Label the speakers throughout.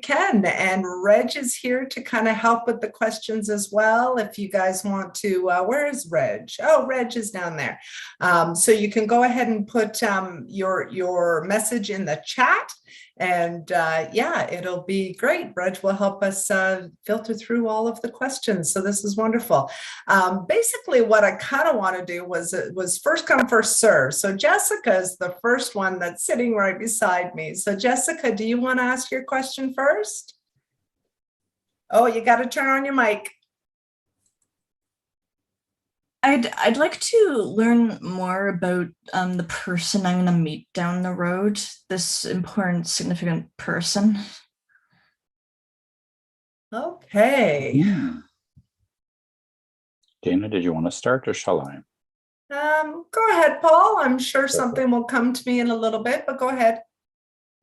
Speaker 1: can. And Reg is here to kind of help with the questions as well. If you guys want to, where is Reg? Oh, Reg is down there. So you can go ahead and put your message in the chat. And yeah, it'll be great. Reg will help us filter through all of the questions. So this is wonderful. Basically, what I kind of want to do was first come, first serve. So Jessica is the first one that's sitting right beside me. So Jessica, do you want to ask your question first? Oh, you got to turn on your mic.
Speaker 2: I'd like to learn more about the person I'm going to meet down the road, this important, significant person.
Speaker 1: Okay.
Speaker 3: Yeah. Dana, did you want to start or shall I?
Speaker 1: Go ahead, Paul. I'm sure something will come to me in a little bit, but go ahead.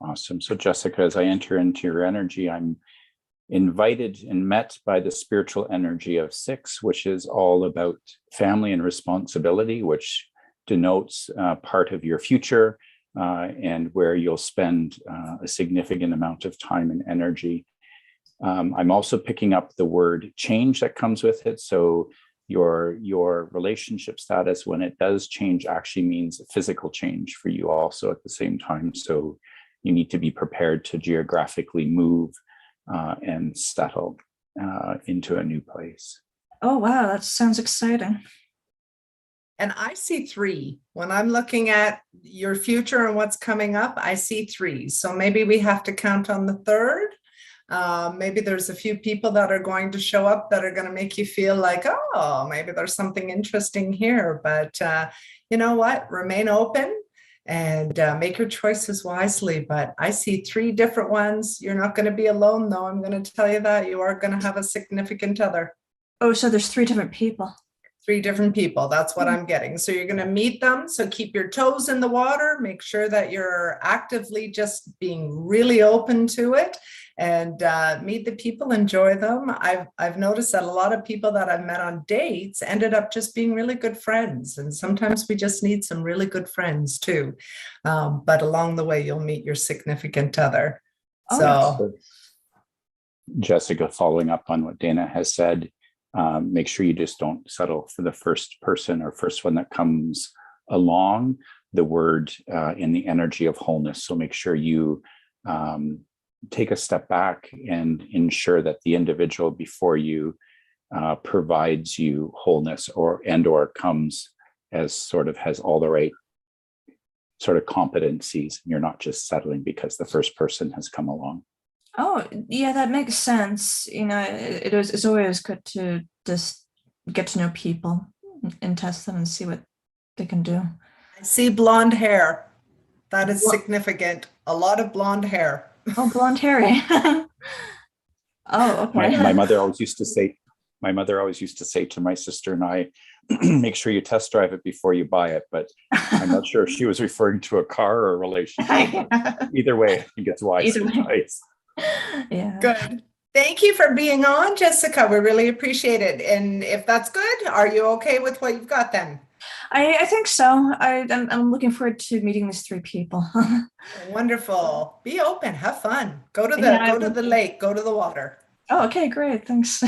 Speaker 3: Awesome. So Jessica, as I enter into your energy, I'm invited and met by the spiritual energy of 6, which is all about family and responsibility, which denotes part of your future and where you'll spend a significant amount of time and energy. I'm also picking up the word change that comes with it. So your relationship status, when it does change, actually means physical change for you also at the same time. So you need to be prepared to geographically move and settle into a new place.
Speaker 2: Oh, wow, that sounds exciting.
Speaker 1: And I see 3. When I'm looking at your future and what's coming up, I see 3. So maybe we have to count on the 3rd. Maybe there's a few people that are going to show up that are going to make you feel like, oh, maybe there's something interesting here. But you know what? Remain open and make your choices wisely. But I see 3 different ones. You're not going to be alone, though. I'm going to tell you that. You are going to have a significant other.
Speaker 2: Oh, so there's 3 different people.
Speaker 1: 3 different people. That's what I'm getting. So you're going to meet them. So keep your toes in the water. Make sure that you're actively just being really open to it and meet the people, enjoy them. I've noticed that a lot of people that I've met on dates ended up just being really good friends. And sometimes we just need some really good friends too. But along the way, you'll meet your significant other.
Speaker 2: Oh,
Speaker 1: so
Speaker 3: Jessica, following up on what Dana has said, make sure you just don't settle for the first person or first one that comes along. The word in the energy of wholeness. So make sure you take a step back and ensure that the individual before you provides you wholeness or comes as sort of has all the right sort of competencies. You're not just settling because the first person has come along.
Speaker 2: Oh, yeah, that makes sense. You know, it's always good to just get to know people and test them and see what they can do.
Speaker 1: I see blonde hair. That is significant. A lot of blonde hair.
Speaker 2: Oh, blonde hairy. Oh, okay.
Speaker 3: My mother always used to say to my sister and I, make sure you test drive it before you buy it. But I'm not sure if she was referring to a car or a relationship. Either way, I think it's wise advice.
Speaker 2: Yeah.
Speaker 1: Good. Thank you for being on, Jessica. We really appreciate it. And if that's good, are you okay with what you've got then?
Speaker 2: I think so. I'm looking forward to meeting these 3 people.
Speaker 1: Wonderful. Be open. Have fun. Go to the lake. Go to the water.
Speaker 2: Oh, okay, great. Thanks.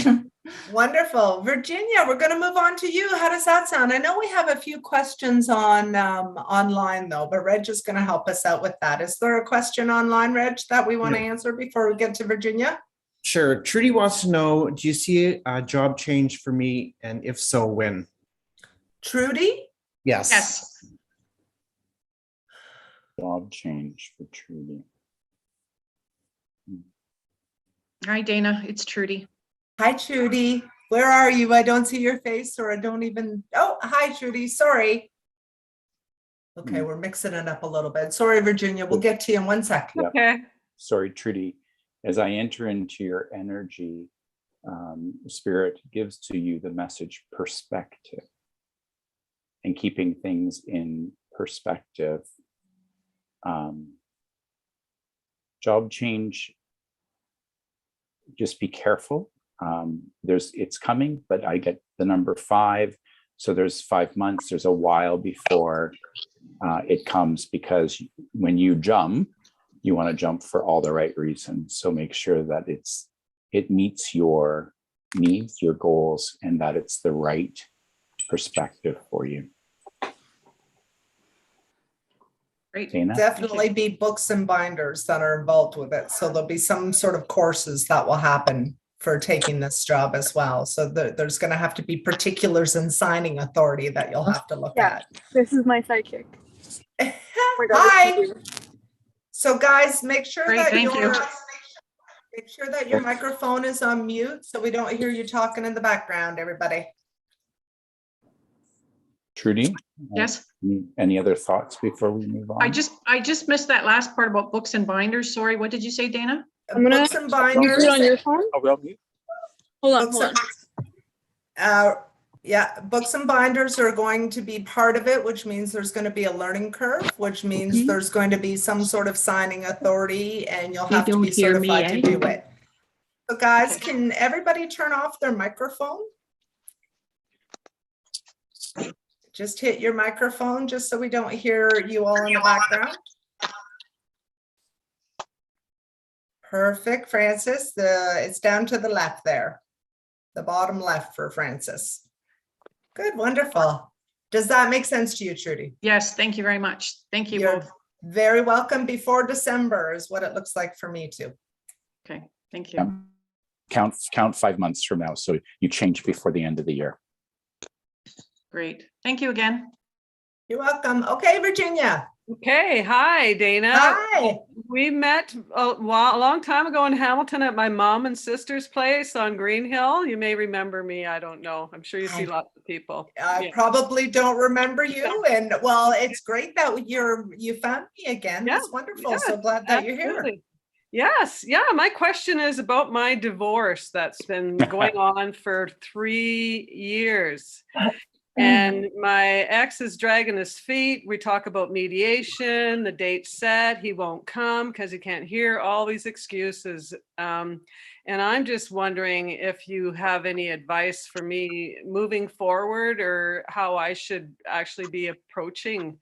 Speaker 1: Wonderful. Virginia, we're going to move on to you. How does that sound? I know we have a few questions on online though, but Reg is going to help us out with that. Is there a question online, Reg, that we want to answer before we get to Virginia?
Speaker 4: Sure. Trudy wants to know, do you see a job change for me? And if so, when?
Speaker 1: Trudy?
Speaker 4: Yes.
Speaker 1: Yes.
Speaker 3: Job change for Trudy.
Speaker 5: Hi, Dana. It's Trudy.
Speaker 1: Hi, Trudy. Where are you? I don't see your face, or I don't even. Oh, hi, Trudy. Sorry. Okay, we're mixing it up a little bit. Sorry, Virginia. We'll get to you in 1 second.
Speaker 3: Yep.
Speaker 5: Okay.
Speaker 3: Sorry, Trudy. As I enter into your energy, Spirit gives to you the message perspective. And keeping things in perspective. Job change, just be careful. It's coming, but I get the number 5. So there's 5 months, there's a while before it comes, because when you jump, you want to jump for all the right reasons. So make sure that it meets your needs, your goals, and that it's the right perspective for you.
Speaker 5: Great.
Speaker 3: Dana?
Speaker 1: Definitely be books and binders that are involved with it. So there'll be some sort of courses that will happen for taking this job as well. So there's going to have to be particulars and signing authority that you'll have to look
Speaker 6: Yeah, this is my sidekick.
Speaker 1: at.
Speaker 6: Oh my God,
Speaker 1: Hi.
Speaker 6: it's you.
Speaker 1: So guys, make sure
Speaker 5: Great,
Speaker 1: that
Speaker 5: thank you.
Speaker 1: make sure that your microphone is on mute so we don't hear you talking in the background, everybody.
Speaker 3: Trudy?
Speaker 5: Yes.
Speaker 3: Any other thoughts before we move on?
Speaker 5: I just missed that last part about books and binders. Sorry, what did you say, Dana?
Speaker 6: I'm gonna
Speaker 1: Books and
Speaker 6: You
Speaker 1: binders.
Speaker 6: do it on your phone?
Speaker 3: Oh, well, mute.
Speaker 6: Hold on,
Speaker 1: Books
Speaker 6: hold
Speaker 1: and-
Speaker 6: on.
Speaker 1: Yeah, books and binders are going to be part of it, which means there's going to be a learning curve, which means there's going to be some sort of signing authority and you'll have to be certified to do it. So guys, can everybody turn off their microphone? Just hit your microphone just so we don't hear you all in the background. Perfect, Francis. It's down to the left there. The bottom left for Francis. Good, wonderful. Does that make sense to you, Trudy?
Speaker 5: Yes, thank you very much. Thank you
Speaker 1: You're
Speaker 5: both.
Speaker 1: very welcome. Before December is what it looks like for me too.
Speaker 5: Okay, thank
Speaker 3: Yeah.
Speaker 5: you.
Speaker 3: Count 5 months from now. So you change before the end of the year.
Speaker 5: Great. Thank you again.
Speaker 1: You're welcome. Okay, Virginia.
Speaker 7: Okay, hi, Dana.
Speaker 1: Hi.
Speaker 7: We met a long time ago in Hamilton at my mom and sister's place on Green Hill. You may remember me. I don't know. I'm sure you see lots of people.
Speaker 1: I
Speaker 7: Yeah.
Speaker 1: probably don't remember you, and well, it's great that you found me again.
Speaker 7: Yeah,
Speaker 1: That's wonderful.
Speaker 7: yeah,
Speaker 1: So glad that you're here.
Speaker 7: Absolutely. Yes, yeah. My question is about my divorce that's been going on for 3 years. And my ex is dragging his feet. We talk about mediation, the date's set, he won't come because he can't hear, all these excuses. And I'm just wondering if you have any advice for me moving forward or how I should actually be approaching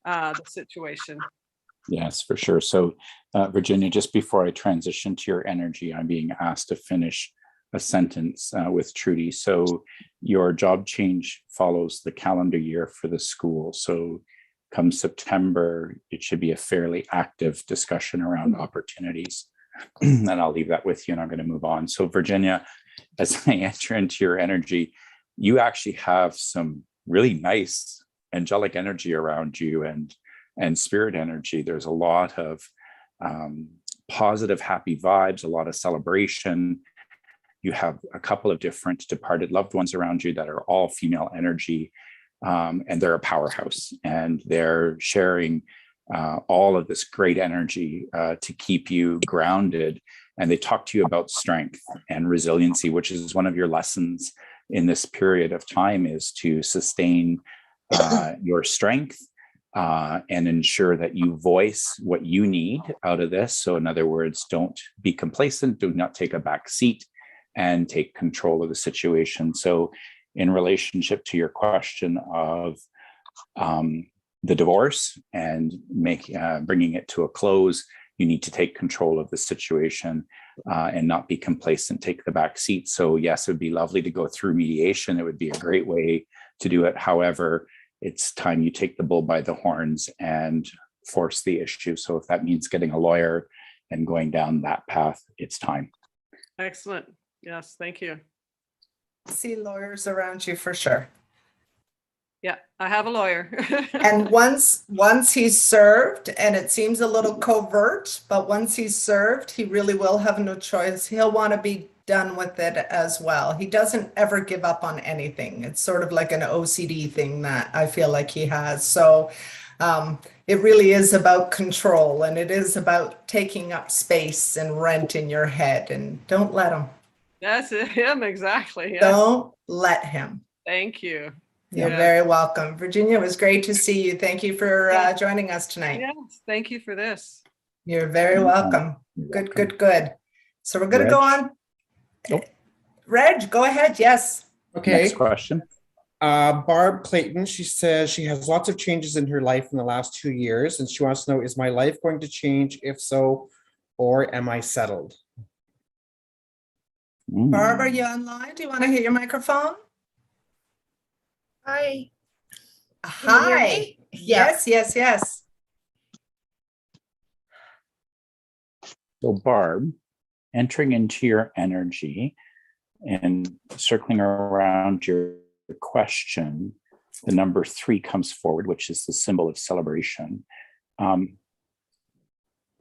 Speaker 7: the situation.
Speaker 3: Yes, for sure. So, Virginia, just before I transition to your energy, I'm being asked to finish a sentence with Trudy. So your job change follows the calendar year for the school. So come September, it should be a fairly active discussion around opportunities. And I'll leave that with you and I'm going to move on. So Virginia, as I enter into your energy, you actually have some really nice angelic energy around you and spirit energy. There's a lot of positive, happy vibes, a lot of celebration. You have a couple of different departed loved ones around you that are all female energy, and they're a powerhouse, and they're sharing all of this great energy to keep you grounded. And they talk to you about strength and resiliency, which is one of your lessons in this period of time, is to sustain your strength and ensure that you voice what you need out of this. So in other words, don't be complacent, do not take a back seat, and take control of the situation. So in relationship to your question of the divorce and bringing it to a close, you need to take control of the situation and not be complacent, take the back seat. So yes, it would be lovely to go through mediation. It would be a great way to do it. However, it's time you take the bull by the horns and force the issue. So if that means getting a lawyer and going down that path, it's time.
Speaker 7: Excellent. Yes, thank you.
Speaker 1: See lawyers around you for sure.
Speaker 7: Yeah, I have a lawyer.
Speaker 1: And once he's served, and it seems a little covert, but once he's served, he really will have no choice. He'll want to be done with it as well. He doesn't ever give up on anything. It's sort of like an OCD thing that I feel like he has. So it really is about control, and it is about taking up space and rent in your head, and don't let him.
Speaker 7: That's him, exactly. Yes.
Speaker 1: Don't let him.
Speaker 7: Thank you.
Speaker 1: You're
Speaker 7: Yeah.
Speaker 1: very welcome. Virginia, it was great to see you. Thank you for joining us tonight.
Speaker 7: Yes, thank you for this.
Speaker 1: You're very welcome.
Speaker 3: You're
Speaker 1: Good,
Speaker 3: welcome.
Speaker 1: good, good. So we're going to go
Speaker 3: Reg?
Speaker 1: on.
Speaker 3: Nope.
Speaker 1: Reg, go ahead. Yes.
Speaker 4: Okay.
Speaker 3: Next question.
Speaker 4: Barb Clayton, she says she has lots of changes in her life in the last 2 years, and she wants to know, is my life going to change? If so, or am I settled?
Speaker 1: Barb, are you online? Do you want to hit your microphone?
Speaker 8: Hi. Can you hear
Speaker 1: Hi.
Speaker 8: me?
Speaker 1: Yes, yes, yes.
Speaker 3: So Barb, entering into your energy and circling around your question, the number 3 comes forward, which is the symbol of celebration.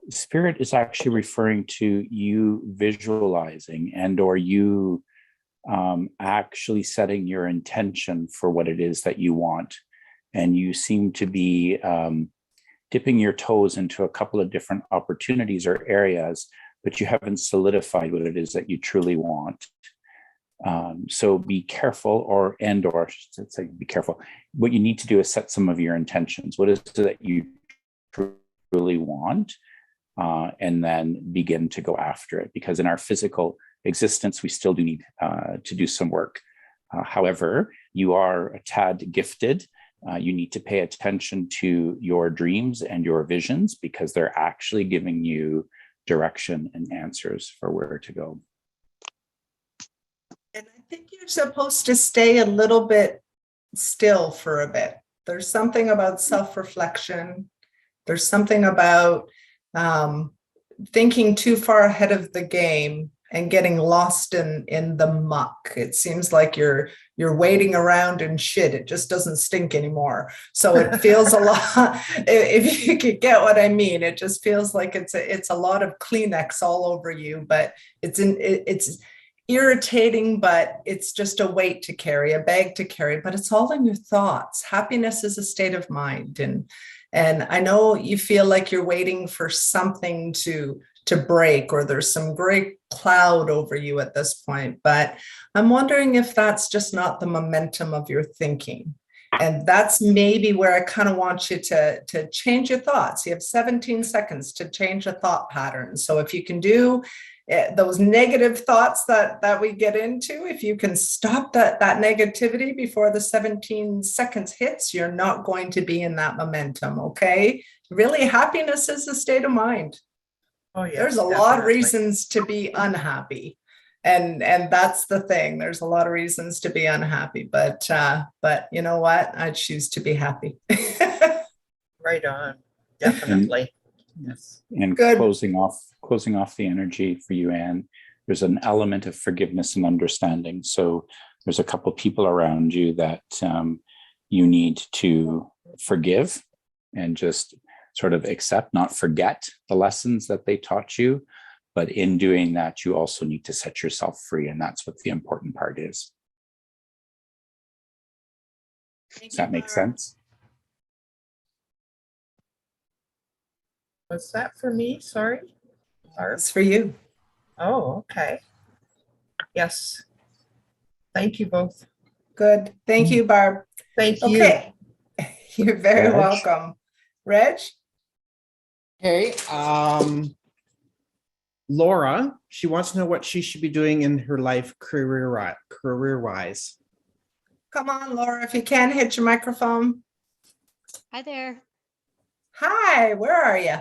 Speaker 3: Spirit is actually referring to you visualizing and or you actually setting your intention for what it is that you want. And you seem to be dipping your toes into a couple of different opportunities or areas, but you haven't solidified what it is that you truly want. So be careful, or let's say be careful. What you need to do is set some of your intentions. What is it that you truly want? And then begin to go after it. Because in our physical existence, we still do need to do some work. However, you are a tad gifted. You need to pay attention to your dreams and your visions because they're actually giving you direction and answers for where to go.
Speaker 1: And I think you're supposed to stay a little bit still for a bit. There's something about self-reflection. There's something about thinking too far ahead of the game and getting lost in the muck. It seems like you're wading around in shit. It just doesn't stink anymore. So it feels a lot, if you could get what I mean, it just feels like it's a lot of Kleenex all over you, but it's irritating, but it's just a weight to carry, a bag to carry, but it's all in your thoughts. Happiness is a state of mind. And I know you feel like you're waiting for something to break, or there's some great cloud over you at this point, but I'm wondering if that's just not the momentum of your thinking. And that's maybe where I kind of want you to change your thoughts. You have 17 seconds to change a thought pattern. So if you can do those negative thoughts that we get into, if you can stop that negativity before the 17 seconds hits, you're not going to be in that momentum. Okay. Really, happiness is a state of mind.
Speaker 8: Oh, yeah.
Speaker 1: There's a lot of reasons to be unhappy. And that's the thing. There's a lot of reasons to be unhappy, but you know what? I choose to be happy.
Speaker 8: Right on. Definitely. Yes.
Speaker 3: And
Speaker 1: Good.
Speaker 3: closing off the energy for you, Anne, there's an element of forgiveness and understanding. So there's a couple people around you that you need to forgive and just sort of accept, not forget the lessons that they taught you. But in doing that, you also need to set yourself free. And that's what the important part is. Does that make sense?
Speaker 8: Was that for me? Sorry.
Speaker 1: It's for you.
Speaker 8: Oh, okay. Yes. Thank you both.
Speaker 1: Good. Thank you, Barb.
Speaker 8: Thank you.
Speaker 1: Okay. You're very
Speaker 3: Reg?
Speaker 1: welcome. Reg?
Speaker 4: Okay. Laura, she wants to know what she should be doing in her life career-wise.
Speaker 1: Come on, Laura, if you can, hit your microphone.
Speaker 9: Hi there.
Speaker 1: Hi, where are you?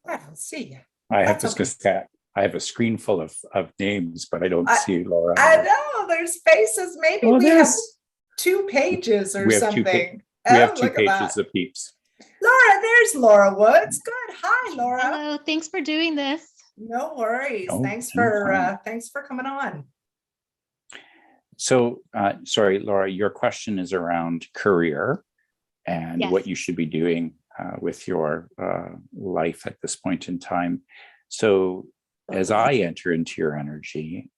Speaker 1: I don't see you.
Speaker 3: I have
Speaker 1: That's
Speaker 3: to say, I have a screen full of names, but I don't see Laura.
Speaker 1: I know, there's faces. Maybe
Speaker 3: Oh,
Speaker 1: we have
Speaker 3: there's-
Speaker 1: 2 pages or
Speaker 3: We have two
Speaker 1: something.
Speaker 3: we have
Speaker 1: Oh,
Speaker 3: 2
Speaker 1: look at that.
Speaker 3: pages of peeps.
Speaker 1: Laura, there's Laura Woods. Good. Hi, Laura.
Speaker 9: Hello. Thanks for doing this.
Speaker 1: No worries.
Speaker 3: Oh,
Speaker 1: Thanks
Speaker 3: anytime.
Speaker 1: for coming on.
Speaker 3: So, sorry, Laura, your question is around career and
Speaker 9: Yes.
Speaker 3: what you should be doing with your life at this point in time. So, as I enter into your energy,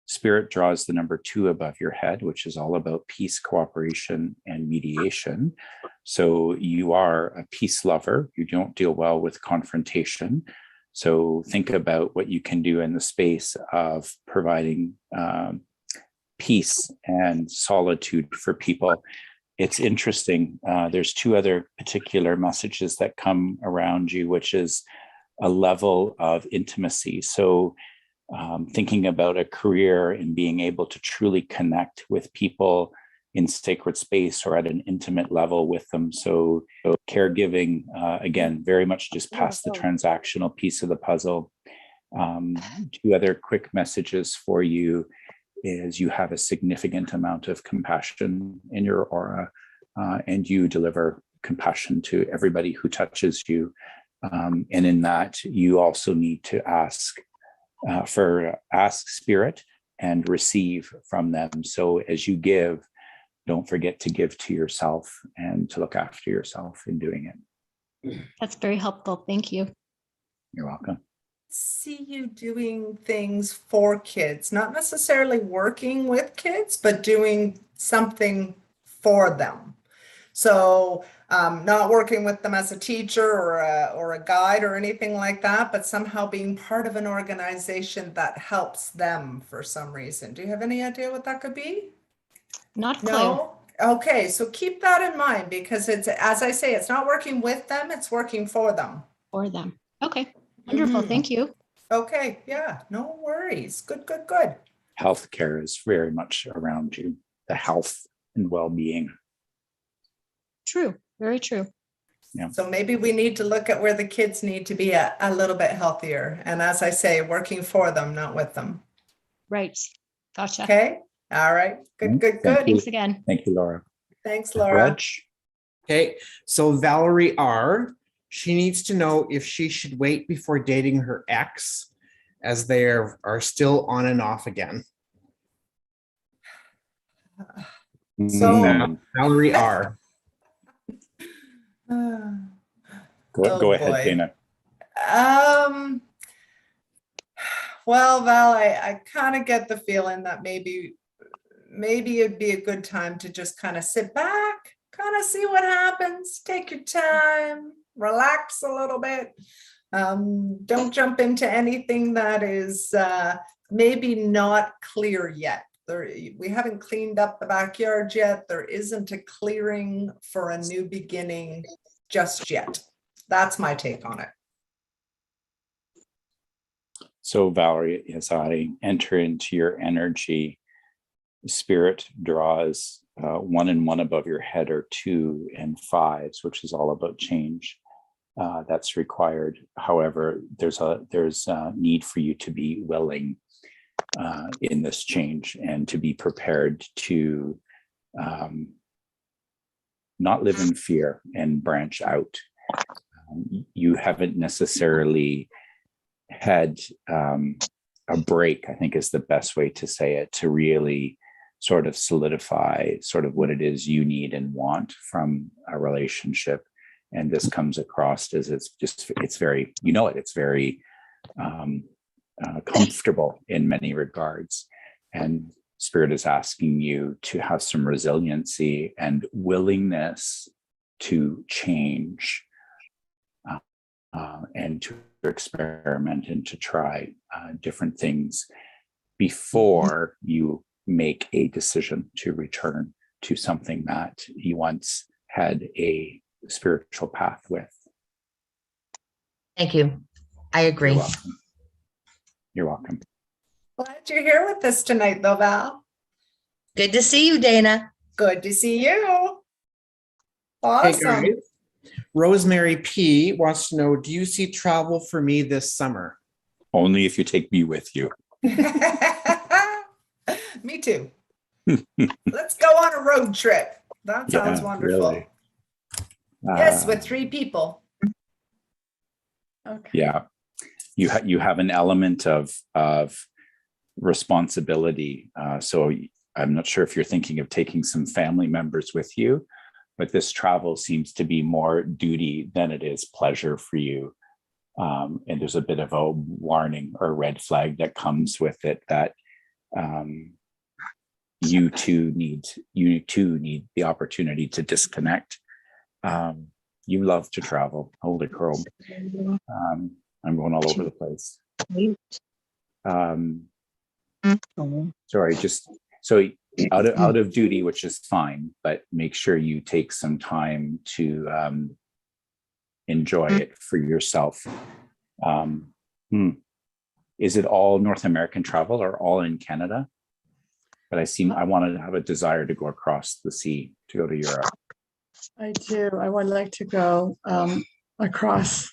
Speaker 3: Spirit draws the number 2 above your head, which is all about peace, cooperation, and mediation. So you are a peace lover. You don't deal well with confrontation. So think about what you can do in the space of providing peace and solitude for people. It's interesting. There's 2 other particular messages that come around you, which is a level of intimacy. So thinking about a career and being able to truly connect with people in sacred space or at an intimate level with them. So caregiving, again, very much just past the transactional piece of the puzzle. Two other quick messages for you is you have a significant amount of compassion in your aura, and you deliver compassion to everybody who touches you. And in that, you also need to ask spirit and receive from them. So as you give, don't forget to give to yourself and to look after yourself in doing it.
Speaker 9: That's very helpful. Thank you.
Speaker 3: You're welcome.
Speaker 1: See you doing things for kids, not necessarily working with kids, but doing something for them. So not working with them as a teacher or a guide or anything like that, but somehow being part of an organization that helps them for some reason. Do you have any idea what that could be?
Speaker 9: Not clear.
Speaker 1: No? Okay, so keep that in mind, because it's, as I say, it's not working with them, it's working for them.
Speaker 9: For them. Okay. Wonderful.
Speaker 1: Mhm.
Speaker 9: Thank you.
Speaker 1: Okay, yeah, no worries. Good, good, good.
Speaker 3: Healthcare is very much around you, the health and well-being.
Speaker 9: True. Very true.
Speaker 3: Yeah.
Speaker 1: So maybe we need to look at where the kids need to be a little bit healthier. And as I say, working for them, not with them.
Speaker 9: Right. Gotcha.
Speaker 1: Okay, all right, good, good,
Speaker 3: Thank
Speaker 1: good.
Speaker 3: you.
Speaker 9: Thanks again.
Speaker 3: Thank you, Laura.
Speaker 1: Thanks, Laura.
Speaker 3: Reg?
Speaker 4: Okay, so Valerie R, she needs to know if she should wait before dating her ex, as they are still on and off again.
Speaker 1: So-
Speaker 3: Mm.
Speaker 4: Valerie R.
Speaker 1: Oh,
Speaker 3: Go ahead,
Speaker 1: boy.
Speaker 3: Dana.
Speaker 1: Well, Val, I kind of get the feeling that maybe it'd be a good time to just kind of sit back, kind of see what happens, take your time, relax a little bit. Don't jump into anything that is maybe not clear yet. We haven't cleaned up the backyard yet. There isn't a clearing for a new beginning just yet. That's my take on it.
Speaker 3: So Valerie, as I enter into your energy, spirit draws 1 and 1 above your head are 2 and 5s, which is all about change. That's required. However, there's a need for you to be willing in this change and to be prepared to not live in fear and branch out. You haven't necessarily had a break, I think is the best way to say it, to really sort of solidify sort of what it is you need and want from a relationship. And this comes across as it's very, it's very comfortable in many regards. And Spirit is asking you to have some resiliency and willingness to change and to experiment and to try different things before you make a decision to return to something that you once had a spiritual path with.
Speaker 10: Thank you. I agree.
Speaker 3: You're welcome. You're welcome.
Speaker 1: Glad you're here with us tonight, though, Val.
Speaker 10: Good to see you, Dana.
Speaker 1: Good to see you.
Speaker 4: Hey
Speaker 1: Awesome.
Speaker 4: guys, Rosemary P wants to know, do you see travel for me this summer?
Speaker 3: Only if you take me with you.
Speaker 1: Me too. Let's go on a road trip. That sounds
Speaker 3: Yeah,
Speaker 1: wonderful.
Speaker 3: really.
Speaker 1: Yes, with 3 people.
Speaker 9: Okay.
Speaker 3: Yeah, you have an element of responsibility. So I'm not sure if you're thinking of taking some family members with you, but this travel seems to be more duty than it is pleasure for you. And there's a bit of a warning or red flag that comes with it that you too need the opportunity to disconnect. You love to travel, holy crow. I'm going all over the place. Sorry, just so out of duty, which is fine, but make sure you take some time to enjoy it for yourself. is it all North American travel or all in Canada? But I wanted to have a desire to go across the sea to go to Europe.
Speaker 11: I do. I would like to go across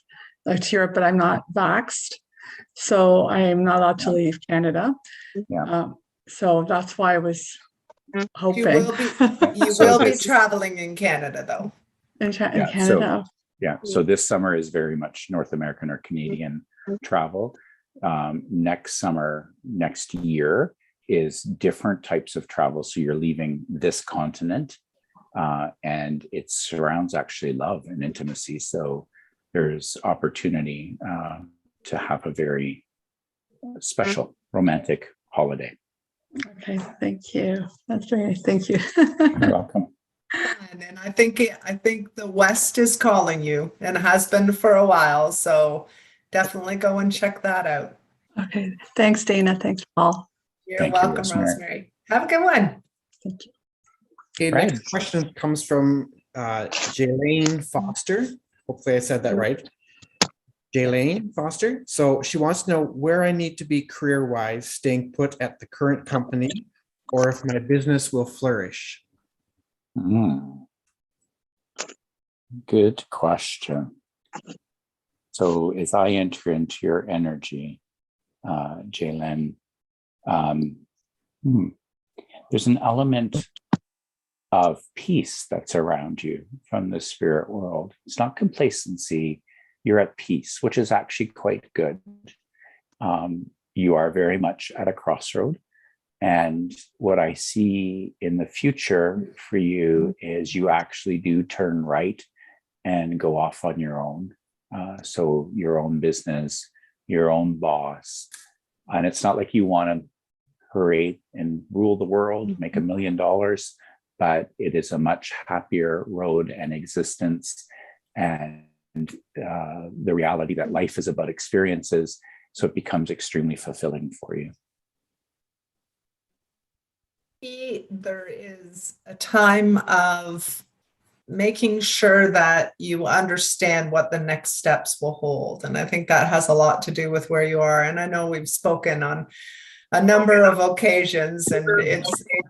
Speaker 11: to Europe, but I'm not vaxxed, so I am not allowed to leave Canada.
Speaker 3: Yeah.
Speaker 11: So that's why I was hoping.
Speaker 1: You will be traveling in Canada, though.
Speaker 11: In Canada.
Speaker 3: So this summer is very much North American or Canadian travel. Next summer, next year is different types of travel. So you're leaving this continent, and it surrounds actually love and intimacy. So there's opportunity to have a very special romantic holiday.
Speaker 11: Okay, thank you. That's very nice. Thank you.
Speaker 3: You're welcome.
Speaker 1: And I think the West is calling you and has been for a while. So definitely go and check that out.
Speaker 11: Okay. Thanks, Dana. Thanks, Paul.
Speaker 1: You're welcome, Rosemary. Have a good one.
Speaker 11: Thank you.
Speaker 4: Okay, next question comes from Jaylene Foster. Hopefully I said that right. Jaylene Foster. So she wants to know where I need to be career-wise, staying put at the current company, or if my business will flourish.
Speaker 3: Good question. So as I enter into your energy, Jaylene, there's an element of peace that's around you from the spirit world. It's not complacency. You're at peace, which is actually quite good. You are very much at a crossroad. And what I see in the future for you is you actually do turn right and go off on your own. So your own business, your own boss. And it's not like you want to hurry and rule the world, make $1 million, but it is a much happier road and existence. And the reality that life is about experiences. So it becomes extremely fulfilling for you.
Speaker 1: There is a time of making sure that you understand what the next steps will hold. And I think that has a lot to do with where you are. And I know we've spoken on a number of occasions, and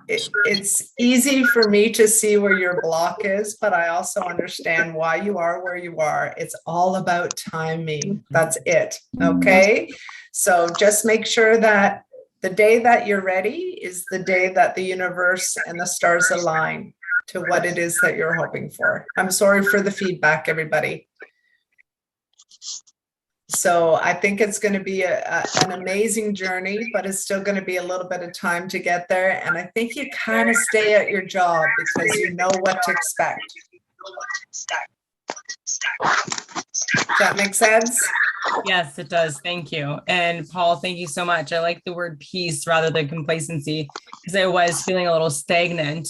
Speaker 1: it's easy for me to see where your block is, but I also understand why you are where you are. It's all about timing. That's it. Okay. So just make sure that the day that you're ready is the day that the universe and the stars align to what it is that you're hoping for. I'm sorry for the feedback, everybody. So I think it's going to be an amazing journey, but it's still going to be a little bit of time to get there. And I think you kind of stay at your job because you know what to expect. Does that make sense?
Speaker 12: Yes, it does. Thank you. And Paul, thank you so much. I like the word peace rather than complacency because I was feeling a little stagnant.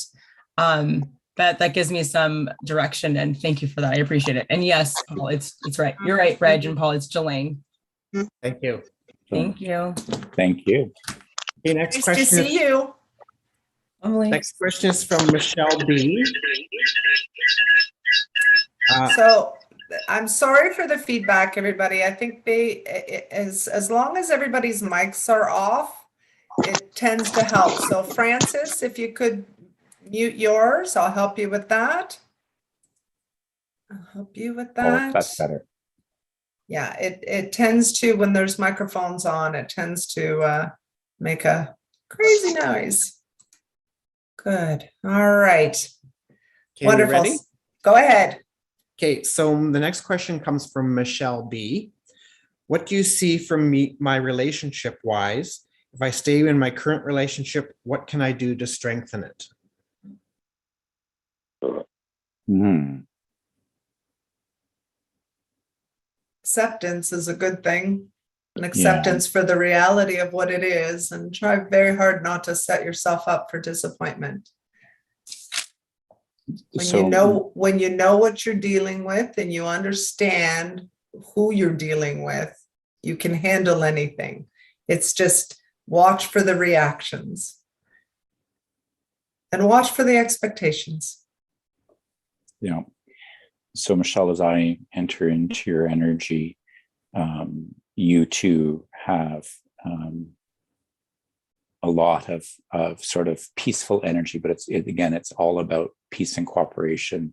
Speaker 12: That gives me some direction, and thank you for that. I appreciate it. And yes, Paul, it's right. You're right, Reg, and Paul, it's Jelaine.
Speaker 4: Thank you.
Speaker 12: Thank you.
Speaker 3: Thank you.
Speaker 4: Okay, next
Speaker 1: Nice
Speaker 4: question.
Speaker 1: to see you.
Speaker 4: Next question is from Michelle B.
Speaker 1: So I'm sorry for the feedback, everybody. I think as long as everybody's mics are off, it tends to help. So Francis, if you could mute yours, I'll help you with that.
Speaker 3: Oh, that's better.
Speaker 1: Yeah, it tends to, when there's microphones on, it tends to make a crazy noise. Good. All right.
Speaker 4: Okay,
Speaker 1: Wonderful.
Speaker 4: ready?
Speaker 1: Go ahead.
Speaker 4: Okay, so the next question comes from Michelle B. What do you see from me, my relationship wise? If I stay in my current relationship, what can I do to strengthen it?
Speaker 1: Acceptance is a good thing. An acceptance for the reality of what it is, and try very hard not to set yourself up for disappointment. When you know what you're dealing with and you understand who you're dealing with, you can handle anything. It's just watch for the reactions and watch for the expectations.
Speaker 3: Yeah. So Michelle, as I enter into your energy, you too have a lot of sort of peaceful energy, but again, it's all about peace and cooperation.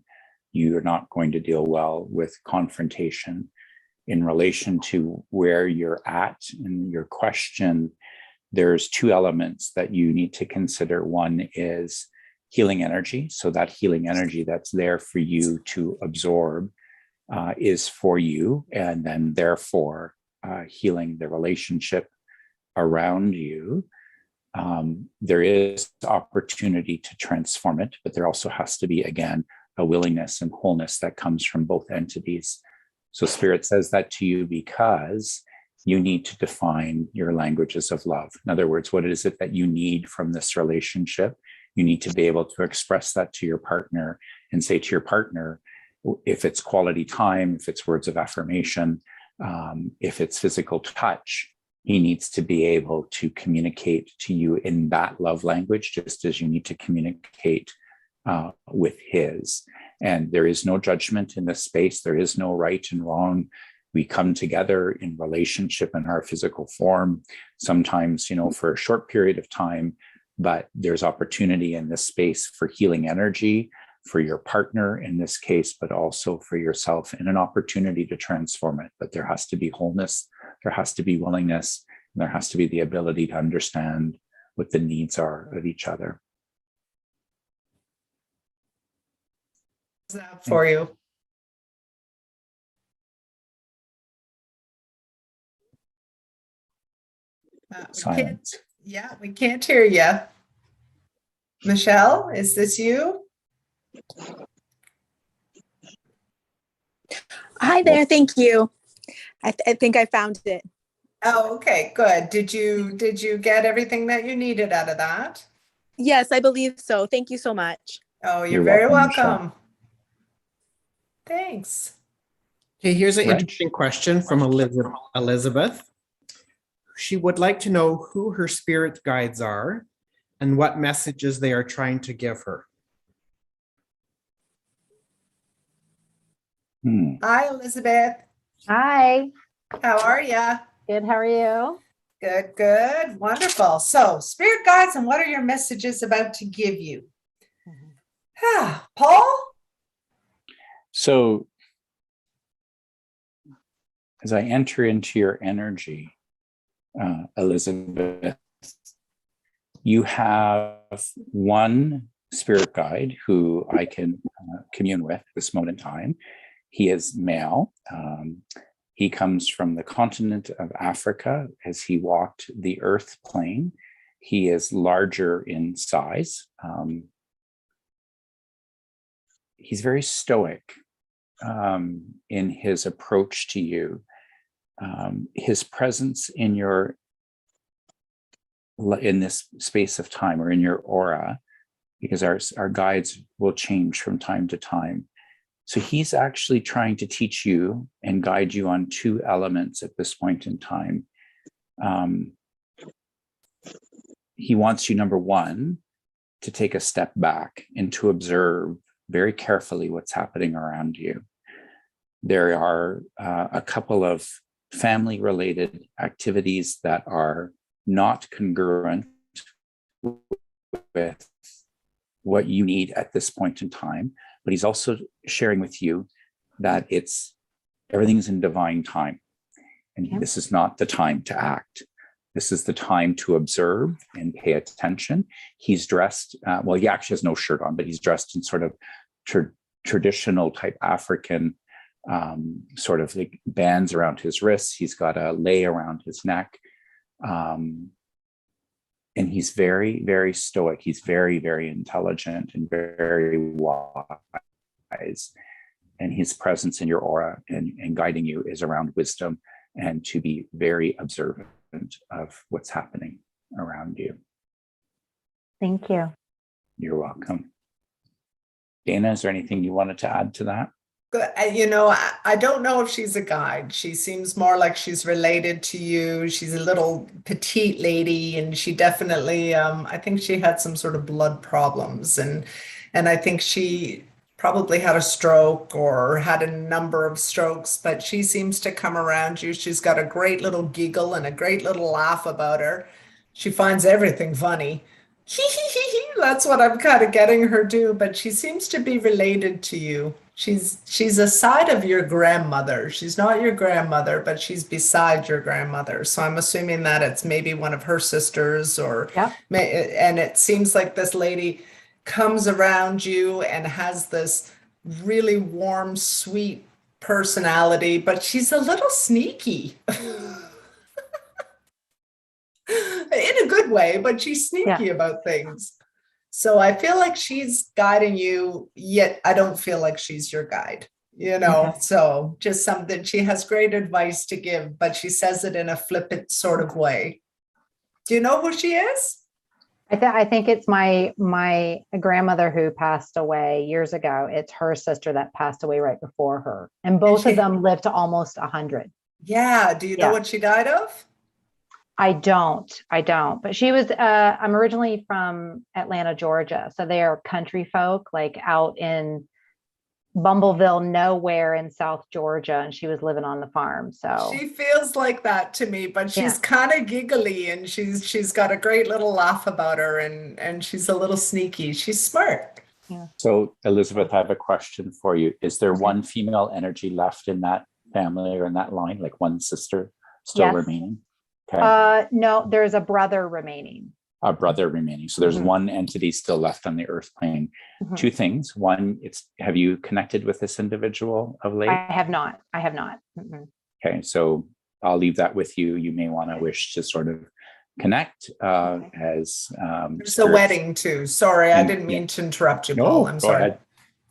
Speaker 3: You're not going to deal well with confrontation. In relation to where you're at in your question, there's two elements that you need to consider. One is healing energy. So that healing energy that's there for you to absorb is for you, and then therefore healing the relationship around you. There is opportunity to transform it, but there also has to be, again, a willingness and wholeness that comes from both entities. So Spirit says that to you because you need to define your languages of love. In other words, what is it that you need from this relationship? You need to be able to express that to your partner and say to your partner, if it's quality time, if it's words of affirmation, if it's physical touch, he needs to be able to communicate to you in that love language, just as you need to communicate with his. And there is no judgment in this space. There is no right and wrong. We come together in relationship in our physical form, sometimes, for a short period of time, but there's opportunity in this space for healing energy, for your partner in this case, but also for yourself, and an opportunity to transform it. But there has to be wholeness, there has to be willingness, and there has to be the ability to understand what the needs are of each other.
Speaker 1: How's that for you?
Speaker 3: Silence.
Speaker 1: We can't hear you. Michelle, is this you?
Speaker 6: Hi there. Thank you. I think I found it.
Speaker 1: Oh, okay, good. Did you get everything that you needed out of that?
Speaker 6: Yes, I believe so. Thank you so much.
Speaker 1: Oh, you're
Speaker 3: You're
Speaker 1: very
Speaker 3: welcome, Michelle.
Speaker 1: welcome. Thanks.
Speaker 4: Okay, here's an
Speaker 3: Reg?
Speaker 4: interesting question from Elizabeth. She would like to know who her spirit guides are and what messages they are trying to give her.
Speaker 1: Hi, Elizabeth.
Speaker 13: Hi,
Speaker 1: How are you?
Speaker 13: good. How are you?
Speaker 1: Good, good. Wonderful. So, spirit guides, and what are your messages about to give you? Paul?
Speaker 3: So as I enter into your energy, Elizabeth, you have one spirit guide who I can commune with this moment in time. He is male. He comes from the continent of Africa. As he walked the earth plane, he is larger in size. He's very stoic in his approach to you. His presence in this space of time, or in your aura, because our guides will change from time to time. So he's actually trying to teach you and guide you on two elements at this point in time. He wants you, number one, to take a step back and to observe very carefully what's happening around you. There are a couple of family-related activities that are not congruent with what you need at this point in time. But he's also sharing with you that everything's in divine time. And this is not the time to act. This is the time to observe and pay attention. He's dressed, well, he actually has no shirt on, but he's dressed in sort of traditional type African sort of like bands around his wrists. He's got a lei around his neck. And he's very, very stoic. He's very, very intelligent and very wise. And his presence in your aura and guiding you is around wisdom and to be very observant of what's happening around you.
Speaker 13: Thank you.
Speaker 3: You're welcome. Dana, is there anything you wanted to add to that?
Speaker 1: I don't know if she's a guide. She seems more like she's related to you. She's a little petite lady, and she definitely, I think she had some sort of blood problems, and I think she probably had a stroke or had a number of strokes, but she seems to come around you. She's got a great little giggle and a great little laugh about her. She finds everything funny. That's what I'm kind of getting her to, but she seems to be related to you. She's a side of your grandmother. She's not your grandmother, but she's beside your grandmother. So I'm assuming that it's maybe one of her sisters or
Speaker 13: Yep.
Speaker 1: and it seems like this lady comes around you and has this really warm, sweet personality, but she's a little sneaky. In a good way, but she's sneaky about things. So I feel like she's guiding you, yet I don't feel like she's your guide, you know?
Speaker 13: Okay.
Speaker 1: So just something, she has great advice to give, but she says it in a flippant sort of way. Do you know who she is?
Speaker 13: I think it's my grandmother who passed away years ago. It's her sister that passed away right before her. And both of them lived to almost 100.
Speaker 1: Yeah. Do you know what she died of?
Speaker 13: I don't, but she was, I'm originally from Atlanta, Georgia. So they are country folk, like out in Bumbleville, nowhere in South Georgia. And she was living on the farm. So
Speaker 1: she feels like that to me, but she's kind of giggly and she's got a great little laugh about her and she's a little sneaky. She's smart.
Speaker 13: Yeah.
Speaker 3: So Elizabeth, I have a question for you. Is there one female energy left in that family or in that line, like one sister still remaining? Okay.
Speaker 13: No, there's a brother remaining.
Speaker 3: A brother remaining. So there's one entity still left on the earth plane. Two things. One, have you connected with this individual of late?
Speaker 13: I have not.
Speaker 3: Okay, so I'll leave that with you. You may want to wish to sort of connect as
Speaker 1: there's a wedding too. Sorry, I didn't mean to interrupt you, Paul. I'm sorry.
Speaker 3: Ahead.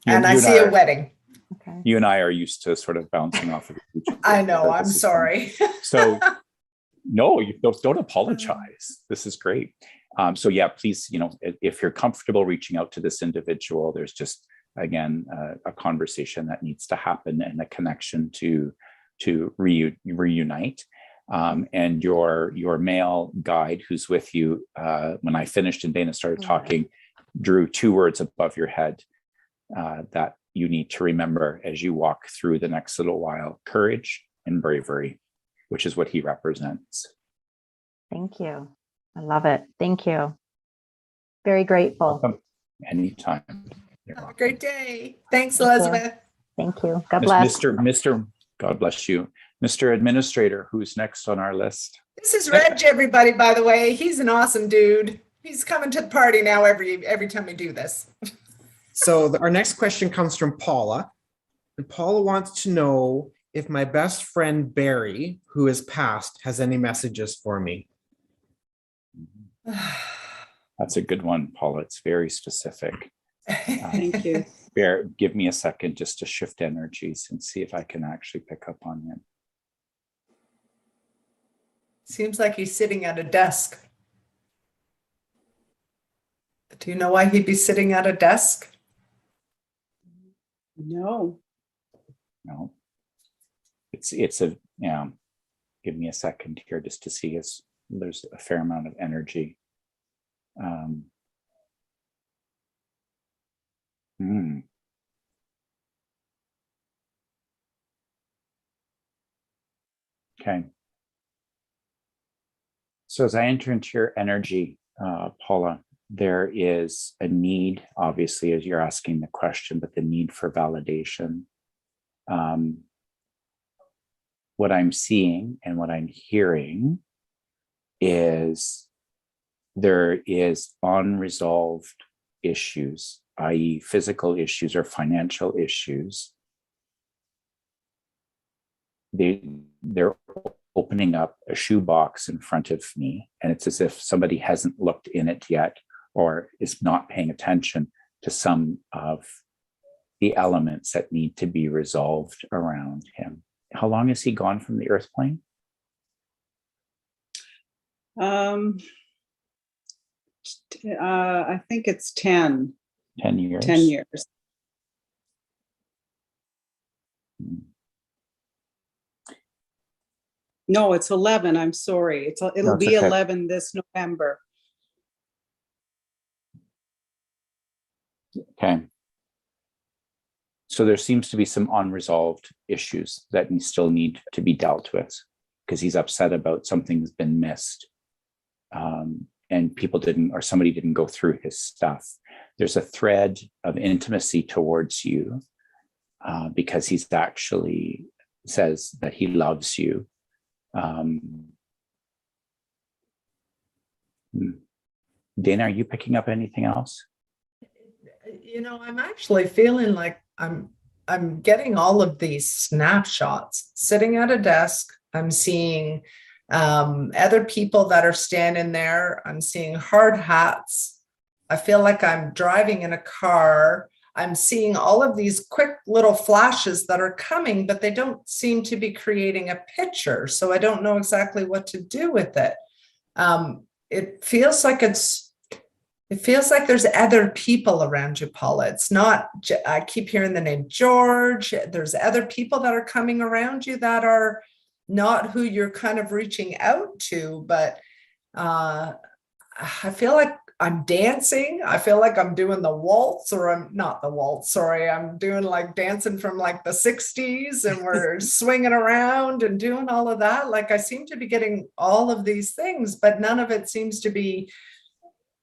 Speaker 1: And I see a wedding.
Speaker 13: Okay.
Speaker 3: You and I are used to sort of bouncing off of each other.
Speaker 1: I know. I'm sorry.
Speaker 3: So no, you don't apologize. This is great. So yeah, please, if you're comfortable reaching out to this individual, there's just, again, a conversation that needs to happen and a connection to reunite. And your male guide who's with you, when I finished and Dana started talking, drew 2 words above your head that you need to remember as you walk through the next little while: courage and bravery, which is what he represents.
Speaker 13: Thank you. I love it. Thank you. Very grateful.
Speaker 3: Welcome. Anytime.
Speaker 1: Have a great day. Thanks, Elizabeth.
Speaker 13: Thank you. God bless.
Speaker 3: Mr. God bless you. Mr. Administrator, who's next on our list?
Speaker 1: This is Reg, everybody, by the way. He's an awesome dude. He's coming to the party now every time we do this.
Speaker 4: So our next question comes from Paula. And Paula wants to know if my best friend Barry, who has passed, has any messages for me.
Speaker 3: That's a good one, Paula. It's very specific.
Speaker 8: Thank you.
Speaker 3: Bear, give me a second just to shift energies and see if I can actually pick up on him.
Speaker 1: Seems like he's sitting at a desk. Do you know why he'd be sitting at a desk?
Speaker 8: No.
Speaker 3: No. It's a, give me a second here just to see there's a fair amount of energy. Okay. So as I enter into your energy, Paula, there is a need, obviously, as you're asking the question, but the need for validation. What I'm seeing and what I'm hearing is there is unresolved issues, i.e. physical issues or financial issues. They're opening up a shoebox in front of me, and it's as if somebody hasn't looked in it yet or is not paying attention to some of the elements that need to be resolved around him. How long has he gone from the earth plane?
Speaker 8: I think it's 10.
Speaker 3: 10 years.
Speaker 8: 10 years. No, it's 11. I'm sorry. It'll be okay. 11 this November.
Speaker 3: Okay. So there seems to be some unresolved issues that still need to be dealt with because he's upset about something's been missed. and people didn't, or somebody didn't go through his stuff. There's a thread of intimacy towards you because he's actually says that he loves you. Dana, are you picking up anything else?
Speaker 1: I'm actually feeling like I'm getting all of these snapshots sitting at a desk. I'm seeing other people that are standing there. I'm seeing hard hats. I feel like I'm driving in a car. I'm seeing all of these quick little flashes that are coming, but they don't seem to be creating a picture. So I don't know exactly what to do with it. It feels like there's other people around you, Paula. It's not, I keep hearing the name George. There's other people that are coming around you that are not who you're kind of reaching out to, but I feel like I'm dancing. I feel like I'm doing the waltz, or I'm not the waltz, sorry. I'm doing like dancing from like the 60s, and we're swinging around and doing all of that. Like I seem to be getting all of these things, but none of it seems to be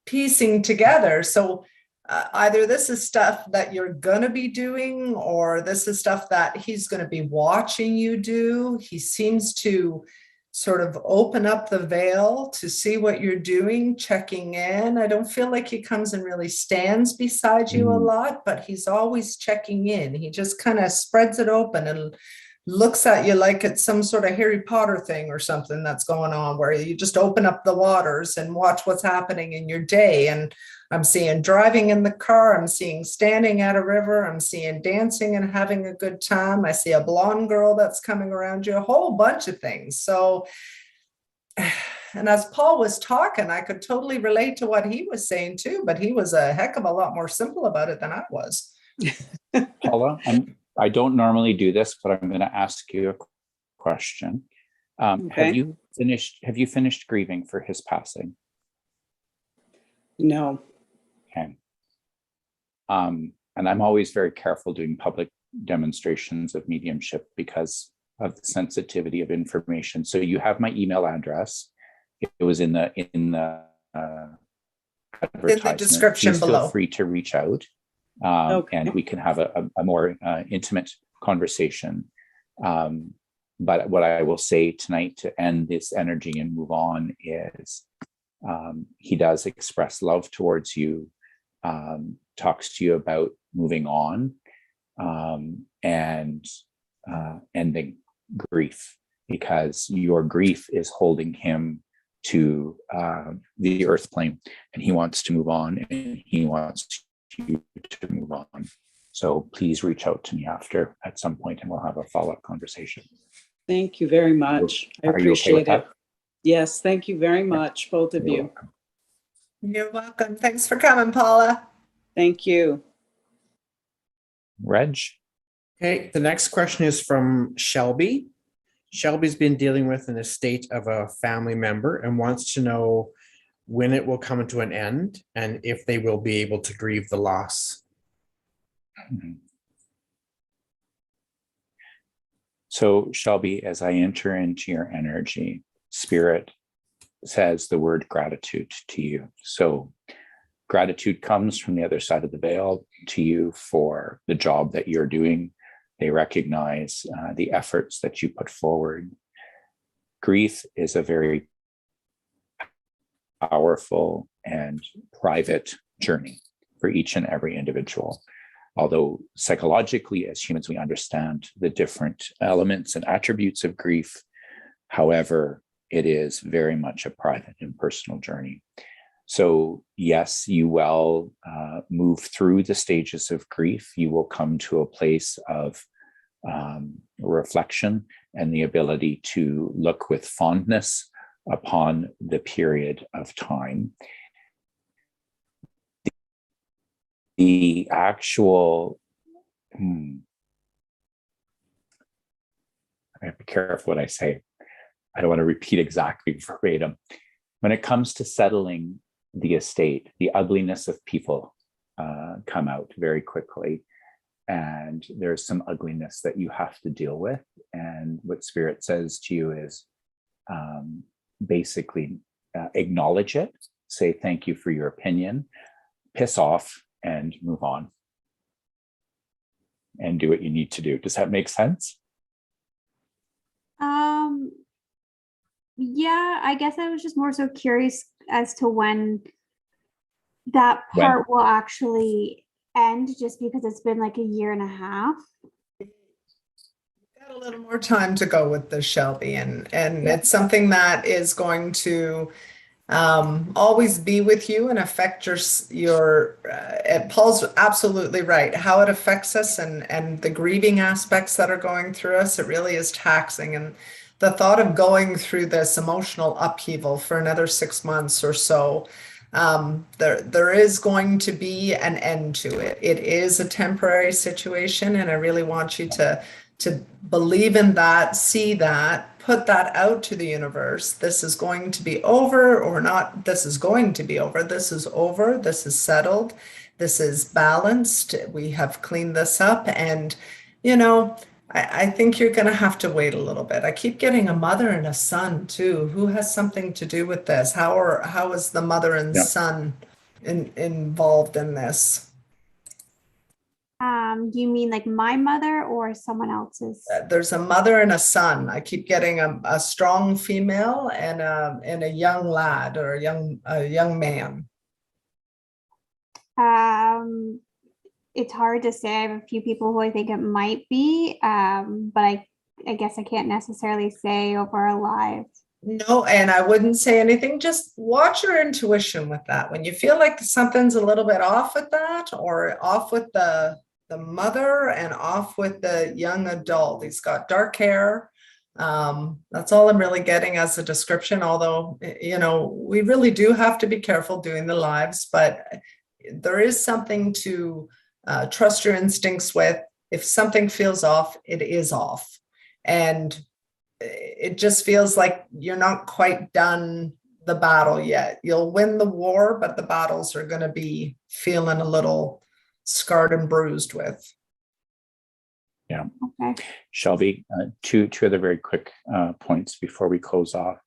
Speaker 1: piecing together. So either this is stuff that you're going to be doing, or this is stuff that he's going to be watching you do. He seems to sort of open up the veil to see what you're doing, checking in. I don't feel like he comes and really stands beside you a lot, but he's always checking in. He just kind of spreads it open and looks at you like it's some sort of Harry Potter thing or something that's going on, where you just open up the waters and watch what's happening in your day. And I'm seeing driving in the car, I'm seeing standing at a river, I'm seeing dancing and having a good time. I see a blonde girl that's coming around you, a whole bunch of things. So, and as Paul was talking, I could totally relate to what he was saying too, but he was a heck of a lot more simple about it than I was.
Speaker 3: Paula, I don't normally do this, but I'm going to ask you a question.
Speaker 8: Okay.
Speaker 3: Have you finished grieving for his passing?
Speaker 8: No.
Speaker 3: Okay. And I'm always very careful doing public demonstrations of mediumship because of the sensitivity of information. So you have my email address. It was in the advertisement.
Speaker 1: Description
Speaker 3: Please
Speaker 1: below.
Speaker 3: feel free to reach out, and we can have a more intimate conversation. But what I will say tonight to end this energy and move on is he does express love towards you, talks to you about moving on, and ending grief, because your grief is holding him to the earth plane, and he wants to move on, and he wants you to move on. So please reach out to me after at some point, and we'll have a follow-up conversation.
Speaker 8: Thank you very much. I
Speaker 3: Are you okay with
Speaker 8: appreciate it.
Speaker 3: that?
Speaker 8: Yes, thank you very much, both of you.
Speaker 3: Welcome.
Speaker 1: You're welcome. Thanks for coming, Paula.
Speaker 8: Thank you.
Speaker 3: Reg?
Speaker 4: Okay, the next question is from Shelby. Shelby's been dealing with an estate of a family member and wants to know when it will come to an end and if they will be able to grieve the loss.
Speaker 3: So, Shelby, as I enter into your energy, Spirit says the word gratitude to you. So, gratitude comes from the other side of the veil to you for the job that you're doing. They recognize the efforts that you put forward. Grief is a very powerful and private journey for each and every individual. Although psychologically, as humans, we understand the different elements and attributes of grief. However, it is very much a private and personal journey. So yes, you will move through the stages of grief. You will come to a place of reflection and the ability to look with fondness upon the period of time. The actual, I have to be careful what I say. I don't want to repeat exactly verbatim. When it comes to settling the estate, the ugliness of people come out very quickly. And there's some ugliness that you have to deal with. And what Spirit says to you is basically acknowledge it, say thank you for your opinion, piss off, and move on. And do what you need to do. Does that make sense?
Speaker 14: Yeah, I guess I was just more so curious as to when that part will actually end, just because it's been like a year and a half.
Speaker 1: Got a little more time to go with this, Shelby, and it's something that is going to always be with you and affect your Paul's absolutely right. How it affects us and the grieving aspects that are going through us, it really is taxing. And the thought of going through this emotional upheaval for another 6 months or so, there is going to be an end to it. It is a temporary situation, and I really want you to believe in that, see that, put that out to the universe. This is going to be over, or not. This is going to be over. This is over. This is settled. This is balanced. We have cleaned this up. And, you know, I think you're going to have to wait a little bit. I keep getting a mother and a son too. Who has something to do with this? How is the mother and son involved in this?
Speaker 14: Do you mean like my mother or someone else's?
Speaker 1: There's a mother and a son. I keep getting a strong female and a young lad or a young man.
Speaker 14: It's hard to say. I have a few people who I think it might be, but I guess I can't necessarily say over a live.
Speaker 1: No, and I wouldn't say anything. Just watch your intuition with that. When you feel like something's a little bit off with that, or off with the mother and off with the young adult. He's got dark hair. That's all I'm really getting as a description, although, you know, we really do have to be careful doing the lives, but there is something to trust your instincts with. If something feels off, it is off. And it just feels like you're not quite done the battle yet. You'll win the war, but the battles are going to be feeling a little scarred and bruised with.
Speaker 3: Yeah.
Speaker 14: Okay.
Speaker 3: Shelby, two other very quick points before we close off.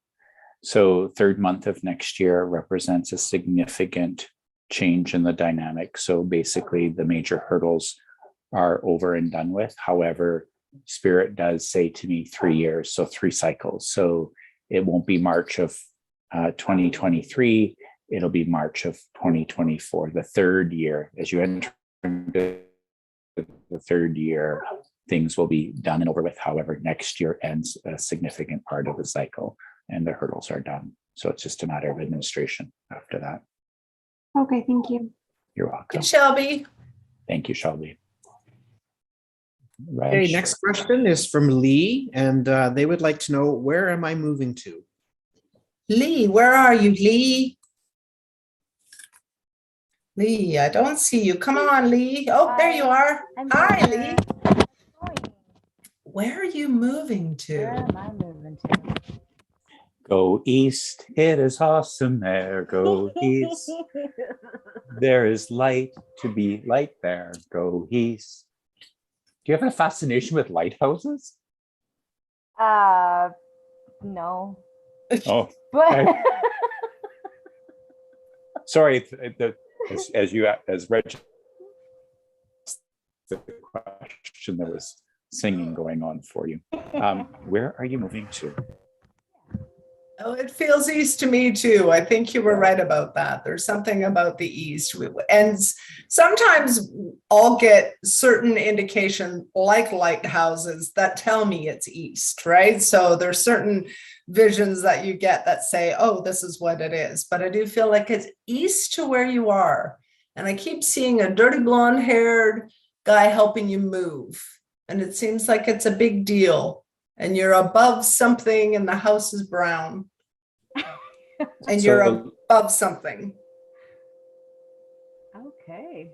Speaker 3: So third month of next year represents a significant change in the dynamic. So basically the major hurdles are over and done with. However, Spirit does say to me 3 years, so 3 cycles. So it won't be March of 2023. It'll be March of 2024, the third year. As you enter into the third year, things will be done and over with. However, next year ends a significant part of the cycle and the hurdles are done. So it's just a matter of administration after that.
Speaker 14: Okay, thank you.
Speaker 3: You're welcome.
Speaker 1: Shelby.
Speaker 3: Thank you, Shelby.
Speaker 4: Okay, next question is from Lee, and they would like to know, where am I moving to?
Speaker 1: Lee, where are you, Lee? Lee, I don't see you. Come on, Lee. Oh, there you are. Hi, Lee. Where are you moving to?
Speaker 13: Where am I moving to?
Speaker 3: Go east, it is awesome there. Go east. There is light to be light there. Go east. Do you have a fascination with lighthouses?
Speaker 13: No.
Speaker 3: Oh,
Speaker 13: But
Speaker 3: okay. Sorry, as Reg, the question, there was singing going on for you. Where are you moving to?
Speaker 1: Oh, it feels east to me too. I think you were right about that. There's something about the east. And sometimes I'll get certain indication, like lighthouses, that tell me it's east, right? So there's certain visions that you get that say, oh, this is what it is. But I do feel like it's east to where you are. And I keep seeing a dirty blonde-haired guy helping you move. And it seems like it's a big deal. And you're above something and the house is brown. And you're above something.
Speaker 13: okay.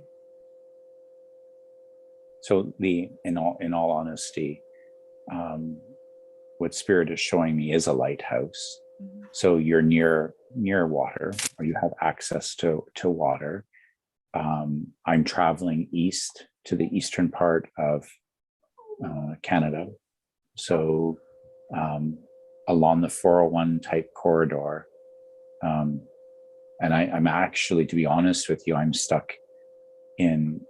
Speaker 3: So in all honesty, what Spirit is showing me is a lighthouse.
Speaker 13: Mm-hmm.
Speaker 3: So you're near water, or you have access to water. I'm traveling east to the eastern part of Canada. So along the 401 type corridor, And I'm actually, to be honest with you, I'm stuck in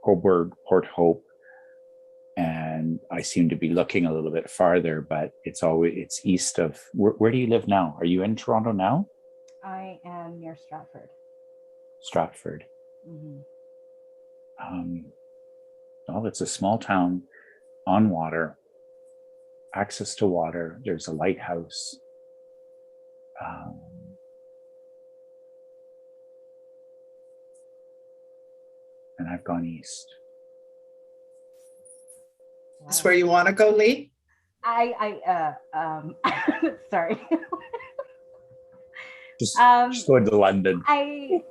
Speaker 3: Coburg, Port Hope, and I seem to be looking a little bit farther, but it's east of, where do you live now? Are you in Toronto now?
Speaker 13: I am near Stratford.
Speaker 3: Stratford.
Speaker 13: Mhm.
Speaker 3: Well, it's a small town on water, access to water. There's a lighthouse. And I've gone east.
Speaker 1: Is where you want to go, Lee?
Speaker 13: Sorry.
Speaker 3: Just go to London.
Speaker 13: I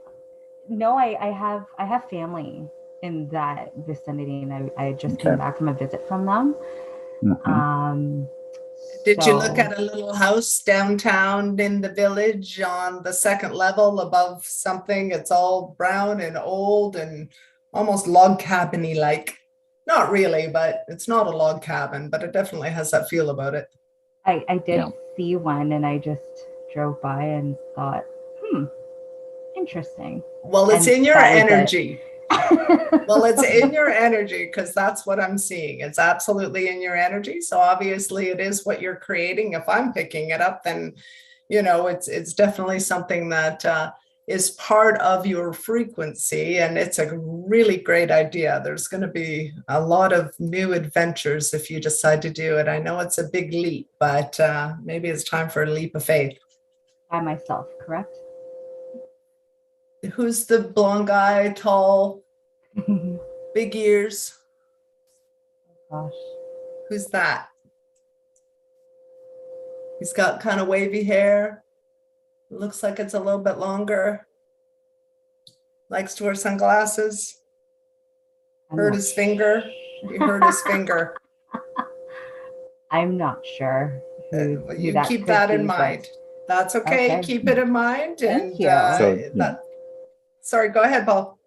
Speaker 13: have family in that vicinity, and I just came back from a visit from them.
Speaker 1: Did you look at a little house downtown in the village on the second level above something? It's all brown and old and almost log cabin-y like. Not really, but it's not a log cabin, but it definitely has that feel about it.
Speaker 13: I did see one, and I just drove by and thought, interesting.
Speaker 1: Well, it's in your energy. Well, it's in your energy, because that's what I'm seeing. It's absolutely in your energy. So obviously it is what you're creating. If I'm picking it up, then, you know, it's definitely something that is part of your frequency. And it's a really great idea. There's going to be a lot of new adventures if you decide to do it. I know it's a big leap, but maybe it's time for a leap of faith.
Speaker 13: By myself, correct?
Speaker 1: Who's the blonde guy, tall, big ears?
Speaker 13: Gosh.
Speaker 1: Who's that? He's got kind of wavy hair. Looks like it's a little bit longer. Likes to wear sunglasses. Hurt his finger. You hurt his finger.
Speaker 13: I'm not sure.
Speaker 1: You keep that in mind. That's okay. Keep it in mind.
Speaker 13: Thank
Speaker 1: And
Speaker 13: you.
Speaker 1: Sorry, go ahead, Paul.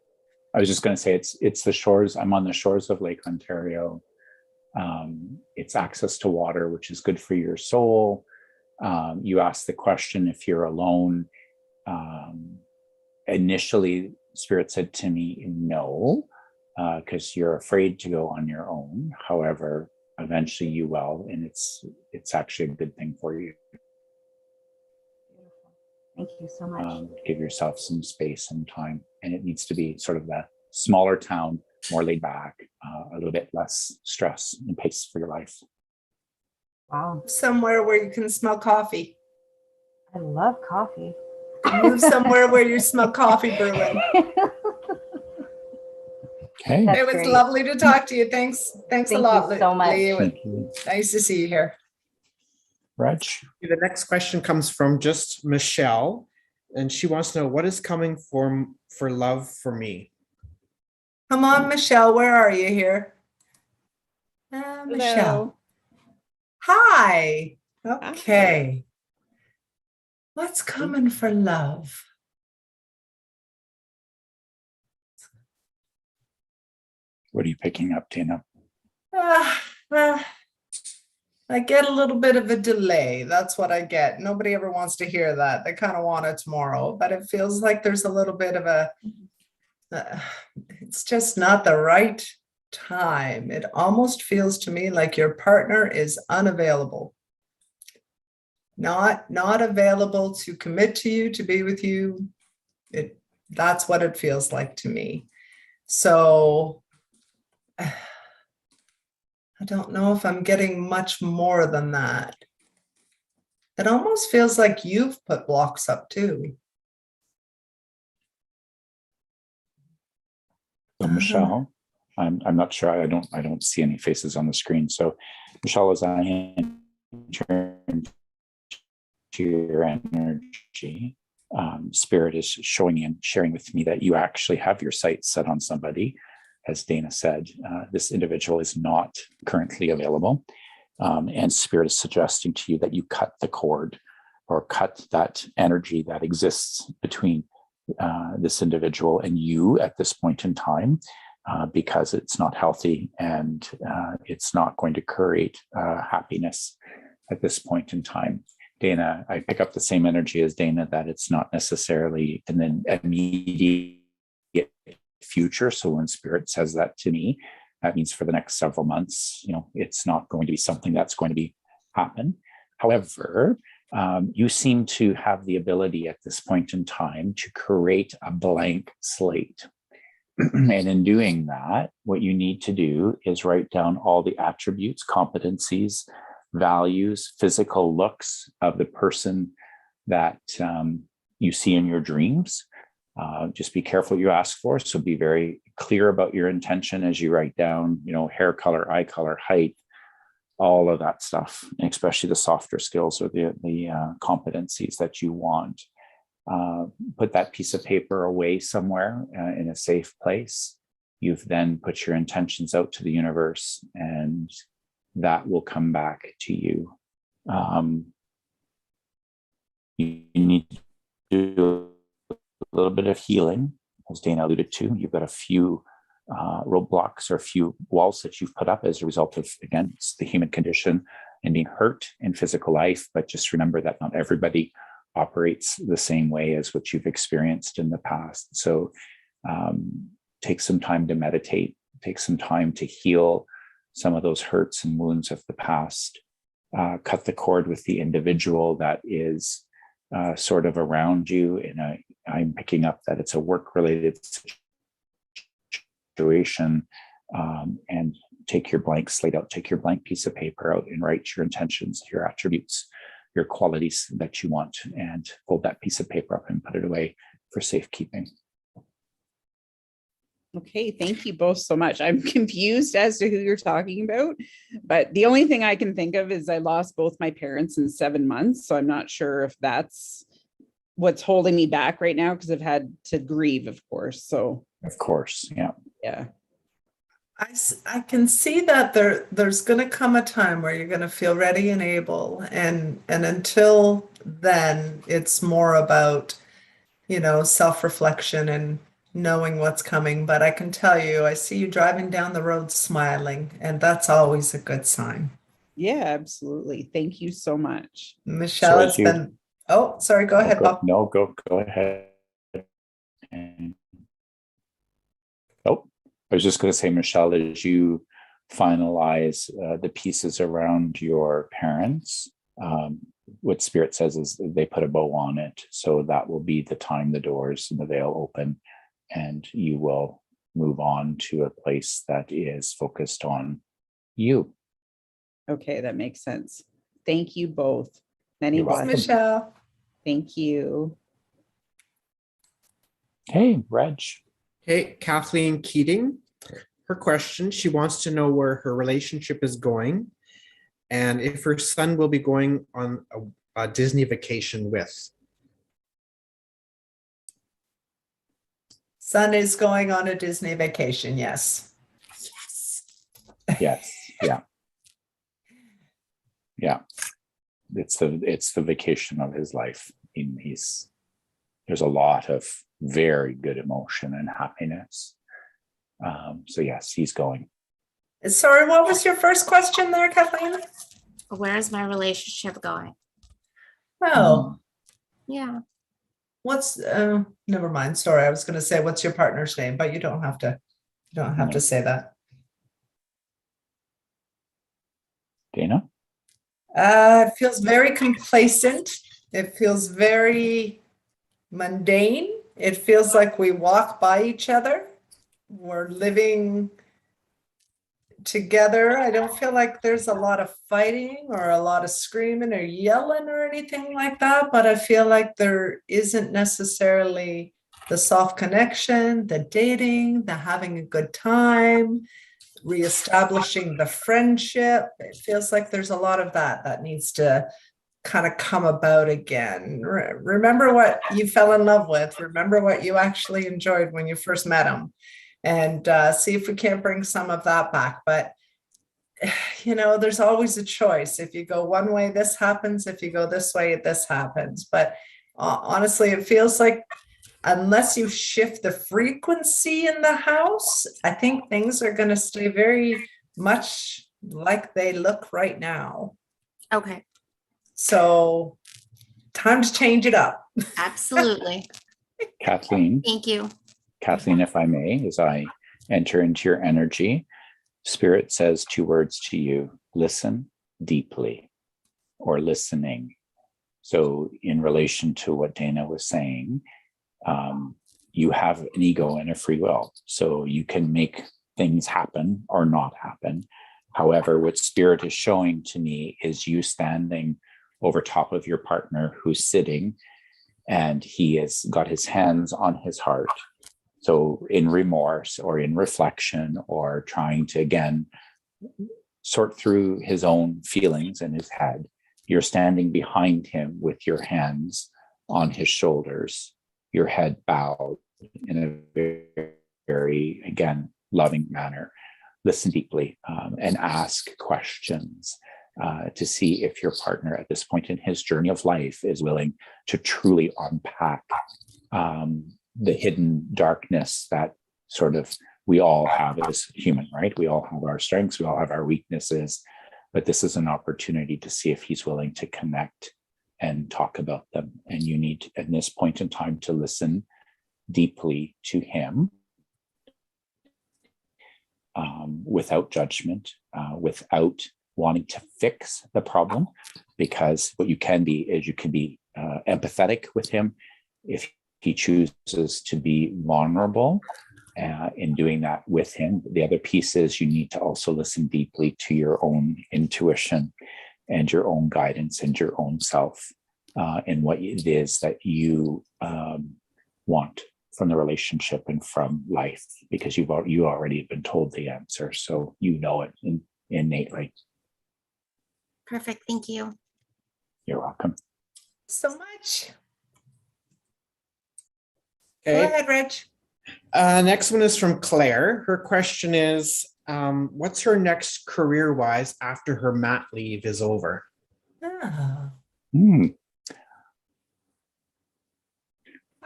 Speaker 3: I was just going to say it's the shores. I'm on the shores of Lake Ontario. It's access to water, which is good for your soul. You asked the question if you're alone. Initially, Spirit said to me, no, because you're afraid to go on your own. However, eventually you will, and it's actually a good thing for you.
Speaker 13: Thank you so much.
Speaker 3: Give yourself some space and time, and it needs to be sort of a smaller town, more laid back, a little bit less stress and pace for your life.
Speaker 13: Wow.
Speaker 1: Somewhere where you can smell coffee.
Speaker 13: I love coffee.
Speaker 1: Move somewhere where you smell coffee brewing.
Speaker 3: Okay.
Speaker 1: It was lovely to talk to you. Thanks a lot,
Speaker 13: you so much.
Speaker 1: Lee.
Speaker 3: Thank you.
Speaker 1: Nice to see you here.
Speaker 3: Reg?
Speaker 4: The next question comes from just Michelle, and she wants to know what is coming for love for me.
Speaker 1: Come on, Michelle, where are you here? Michelle. Hi. Okay. What's coming for love?
Speaker 3: What are you picking up, Tina?
Speaker 1: I get a little bit of a delay. That's what I get. Nobody ever wants to hear that. They kind of want it tomorrow, but it feels like there's a little bit of a, it's just not the right time. It almost feels to me like your partner is unavailable. Not available to commit to you, to be with you. That's what it feels like to me. So I don't know if I'm getting much more than that. It almost feels like you've put blocks up too.
Speaker 3: So Michelle, I'm not sure. I don't see any faces on the screen. So Michelle, as I enter into your energy, Spirit is showing and sharing with me that you actually have your sights set on somebody. As Dana said, this individual is not currently available. And Spirit is suggesting to you that you cut the cord or cut that energy that exists between this individual and you at this point in time, because it's not healthy and it's not going to create happiness at this point in time. Dana, I pick up the same energy as Dana, that it's not necessarily in the immediate future. So when Spirit says that to me, that means for the next several months, it's not going to be something that's going to happen. However, you seem to have the ability at this point in time to create a blank slate. And in doing that, what you need to do is write down all the attributes, competencies, values, physical looks of the person that you see in your dreams. Just be careful what you ask for. So be very clear about your intention as you write down, hair color, eye color, height, all of that stuff, and especially the softer skills or the competencies that you want. Put that piece of paper away somewhere in a safe place. You've then put your intentions out to the universe, and that will come back to you. You need to do a little bit of healing, as Dana alluded to. You've got a few roadblocks or a few walls that you've put up as a result of, again, it's the human condition and being hurt in physical life. But just remember that not everybody operates the same way as what you've experienced in the past. So take some time to meditate, take some time to heal some of those hurts and wounds of the past. Cut the cord with the individual that is sort of around you. And I'm picking up that it's a work-related situation. And take your blank slate out, take your blank piece of paper out and write your intentions, your attributes, your qualities that you want, and fold that piece of paper up and put it away for safekeeping.
Speaker 15: Okay, thank you both so much. I'm confused as to who you're talking about, but the only thing I can think of is I lost both my parents in 7 months. So I'm not sure if that's what's holding me back right now, because I've had to grieve, of course. So
Speaker 3: of course, yeah.
Speaker 15: Yeah.
Speaker 1: I can see that there's going to come a time where you're going to feel ready and able, and until then, it's more about, self-reflection and knowing what's coming. But I can tell you, I see you driving down the road smiling, and that's always a good sign.
Speaker 15: Yeah, absolutely. Thank you so much.
Speaker 1: Michelle, it's been, oh, sorry, go ahead, Bob.
Speaker 3: No, go ahead. I was just going to say, Michelle, as you finalize the pieces around your parents, what Spirit says is they put a bow on it. So that will be the time the doors and the veil open, and you will move on to a place that is focused on you.
Speaker 15: Okay, that makes sense. Thank you both. Many
Speaker 3: You're welcome.
Speaker 15: blessings.
Speaker 1: Michelle.
Speaker 15: Thank you.
Speaker 3: Hey, Reg.
Speaker 4: Hey, Kathleen Keating. Her question, she wants to know where her relationship is going and if her son will be going on a Disney vacation with.
Speaker 1: Son is going on a Disney vacation, yes.
Speaker 3: Yes, yeah. Yeah. It's the vacation of his life. There's a lot of very good emotion and happiness. So yes, he's going.
Speaker 1: Sorry, what was your first question there, Kathleen?
Speaker 16: Where's my relationship going?
Speaker 1: Oh,
Speaker 16: Yeah.
Speaker 1: what's never mind. Sorry, I was going to say what's your partner's name, but you don't have to say that.
Speaker 3: Dana?
Speaker 1: It feels very complacent. It feels very mundane. It feels like we walk by each other. We're living together. I don't feel like there's a lot of fighting or a lot of screaming or yelling or anything like that, but I feel like there isn't necessarily the soft connection, the dating, the having a good time, reestablishing the friendship. It feels like there's a lot of that needs to kind of come about again. Remember what you fell in love with. Remember what you actually enjoyed when you first met him, and see if we can't bring some of that back. But there's always a choice. If you go one way, this happens. If you go this way, this happens. But honestly, it feels like unless you shift the frequency in the house, I think things are going to stay very much like they look right now.
Speaker 16: Okay.
Speaker 1: So time to change it up.
Speaker 16: Absolutely.
Speaker 3: Kathleen,
Speaker 16: Thank you.
Speaker 3: if I may, as I enter into your energy, Spirit says 2 words to you: listen deeply, or listening. So in relation to what Dana was saying, you have an ego and a free will. So you can make things happen or not happen. However, what Spirit is showing to me is you standing over top of your partner who's sitting, and he has got his hands on his heart. So in remorse or in reflection, or trying to, again, sort through his own feelings in his head, you're standing behind him with your hands on his shoulders, your head bowed in a very, very, again, loving manner. Listen deeply and ask questions to see if your partner at this point in his journey of life is willing to truly unpack the hidden darkness that sort of we all have as human, right? We all have our strengths, we all have our weaknesses, but this is an opportunity to see if he's willing to connect and talk about them. And you need, at this point in time, to listen deeply to him without judgment, without wanting to fix the problem, because what you can be is you can be empathetic with him if he chooses to be vulnerable in doing that with him. The other piece is you need to also listen deeply to your own intuition and your own guidance and your own self and what it is that you want from the relationship and from life, because you already been told the answer, so you know it innately.
Speaker 16: Perfect. Thank you.
Speaker 3: You're welcome.
Speaker 1: So much.
Speaker 4: Okay.
Speaker 1: Go ahead, Reg.
Speaker 4: Next one is from Claire. Her question is, what's her next career-wise after her mat leave is over?
Speaker 1: Oh.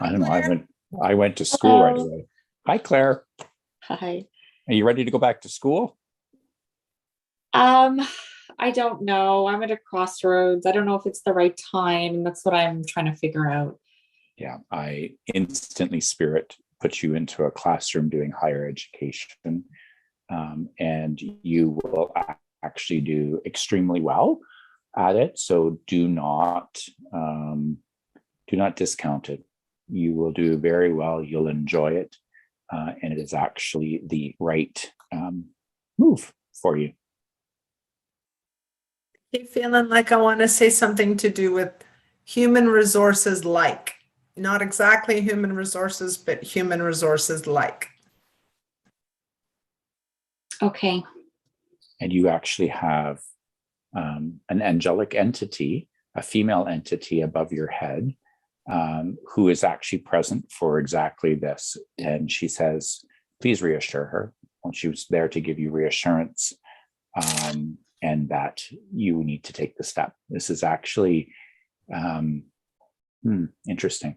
Speaker 3: I don't know. I went to school right away. Hi, Claire.
Speaker 17: Hi.
Speaker 3: Are you ready to go back to school?
Speaker 17: I don't know. I'm at a crossroads. I don't know if it's the right time. That's what I'm trying to figure out.
Speaker 3: Yeah, I instantly Spirit put you into a classroom doing higher education, and you will actually do extremely well at it. So do not discount it. You will do very well. You'll enjoy it, and it is actually the right move for you.
Speaker 1: Keep feeling like I want to say something to do with human resources, like not exactly human resources, but human resources like.
Speaker 17: Okay.
Speaker 3: And you actually have an angelic entity, a female entity above your head, who is actually present for exactly this. And she says, please reassure her. When she was there to give you reassurance, and that you need to take the step. This is actually interesting.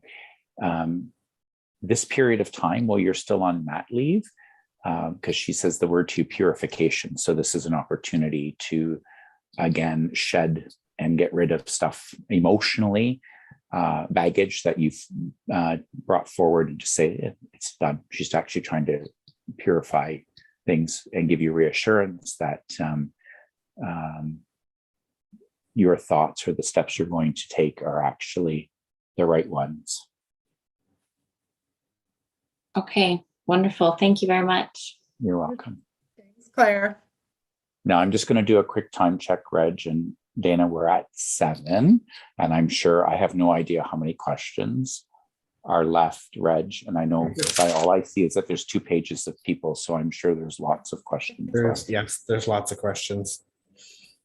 Speaker 3: This period of time while you're still on mat leave, because she says the word to purification. So this is an opportunity to, again, shed and get rid of stuff emotionally, baggage that you've brought forward, and just say it's done. She's actually trying to purify things and give you reassurance that your thoughts or the steps you're going to take are actually the right ones.
Speaker 17: Okay, wonderful. Thank you very much.
Speaker 3: You're welcome.
Speaker 1: Thanks, Claire.
Speaker 3: Now I'm just going to do a quick time check, Reg and Dana. We're at 7, and I'm sure I have no idea how many questions are left, Reg. And I know all I see is that there's 2 pages of people, so I'm sure there's lots of questions.
Speaker 4: Yes, there's lots of questions.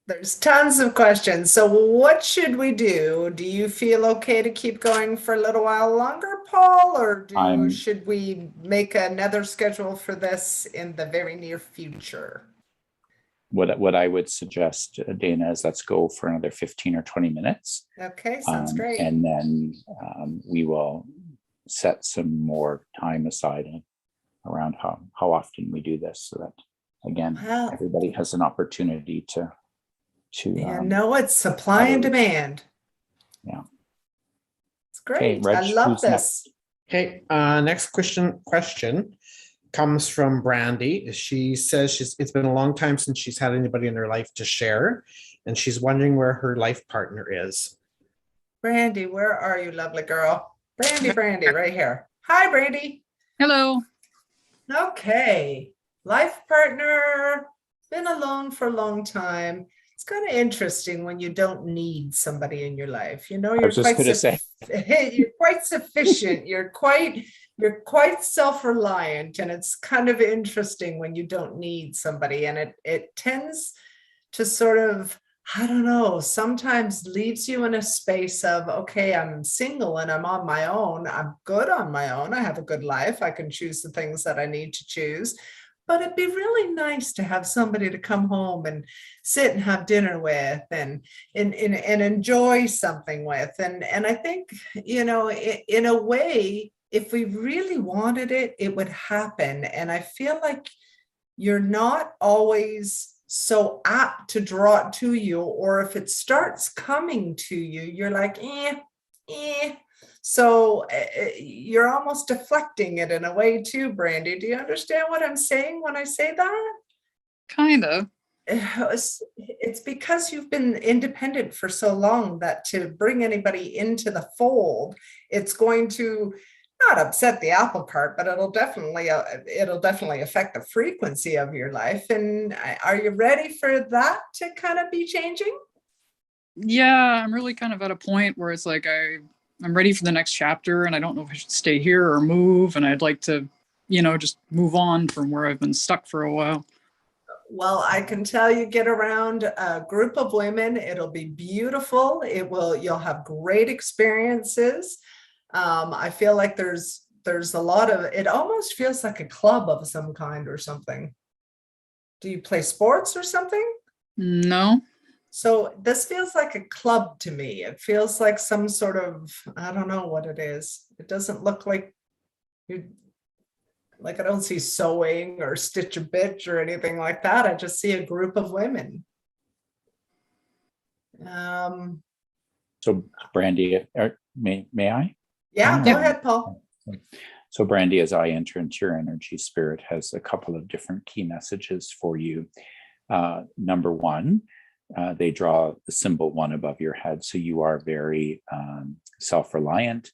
Speaker 1: There's tons of questions. So what should we do? Do you feel okay to keep going for a little while longer, Paul, or should we make another schedule for this in the very near future?
Speaker 3: What I would suggest, Dana, is let's go for another 15 or 20 minutes.
Speaker 1: Okay, sounds great.
Speaker 3: And then we will set some more time aside around how often we do this, so that, again, everybody has an opportunity to
Speaker 1: no, it's supply and demand.
Speaker 3: Yeah.
Speaker 1: great. I
Speaker 3: Reg,
Speaker 1: love
Speaker 3: who's next?
Speaker 1: this.
Speaker 4: Okay, next question comes from Brandy. She says it's been a long time since she's had anybody in her life to share, and she's wondering where her life partner is.
Speaker 1: Brandy, where are you, lovely girl? Brandy, right here. Hi, Brandy.
Speaker 18: Hello.
Speaker 1: Okay. Life partner, been alone for a long time. It's kind of interesting when you don't need somebody in your life. You know,
Speaker 3: I was just going to say.
Speaker 1: you're quite sufficient. You're quite self-reliant, and it's kind of interesting when you don't need somebody. And it tends to sort of, I don't know, sometimes leaves you in a space of, okay, I'm single and I'm on my own. I'm good on my own. I have a good life. I can choose the things that I need to choose. But it'd be really nice to have somebody to come home and sit and have dinner with and enjoy something with. And I think, you know, in a way, if we really wanted it, it would happen. And I feel like you're not always so apt to draw it to you, or if it starts coming to you, you're like, eh. So you're almost deflecting it in a way too, Brandy. Do you understand what I'm saying when I say that?
Speaker 18: Kind of.
Speaker 1: It's because you've been independent for so long that to bring anybody into the fold, it's going to not upset the apple cart, but it'll definitely affect the frequency of your life. And are you ready for that to kind of be changing?
Speaker 18: Yeah, I'm really kind of at a point where it's like I'm ready for the next chapter, and I don't know if I should stay here or move, and I'd like to, you know, just move on from where I've been stuck for a while.
Speaker 1: Well, I can tell you, get around a group of women. It'll be beautiful. You'll have great experiences. I feel like there's a lot of, it almost feels like a club of some kind or something. Do you play sports or something?
Speaker 18: No.
Speaker 1: So this feels like a club to me. It feels like some sort of, I don't know what it is. It doesn't look like you, like I don't see sewing or stitch a bitch or anything like that. I just see a group of women.
Speaker 3: So Brandy, may I?
Speaker 1: Yeah, go ahead, Paul.
Speaker 3: So Brandy, as I enter into your energy, Spirit has a couple of different key messages for you. Number one, they draw the symbol 1 above your head. So you are very self-reliant.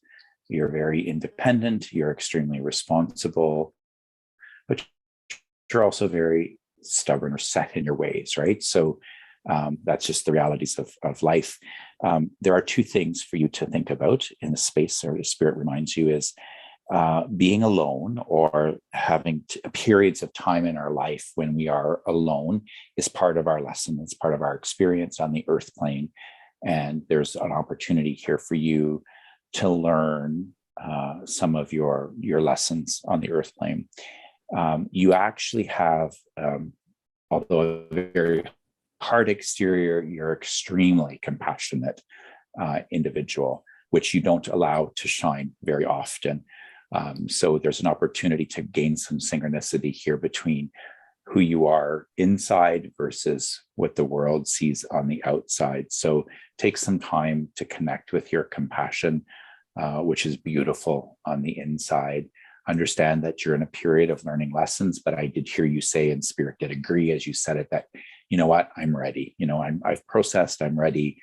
Speaker 3: You're very independent. You're extremely responsible, but you're also very stubborn or set in your ways, right? So that's just the realities of life. There are 2 things for you to think about in the space, or the Spirit reminds you, is being alone, or having periods of time in our life when we are alone, is part of our lesson. It's part of our experience on the earth plane. And there's an opportunity here for you to learn some of your lessons on the earth plane. You actually have, although a very hard exterior, you're extremely compassionate individual, which you don't allow to shine very often. So there's an opportunity to gain some synchronicity here between who you are inside versus what the world sees on the outside. So take some time to connect with your compassion, which is beautiful on the inside. Understand that you're in a period of learning lessons, but I did hear you say, and Spirit did agree as you said it, that, you know what, I'm ready. You know, I've processed, I'm ready.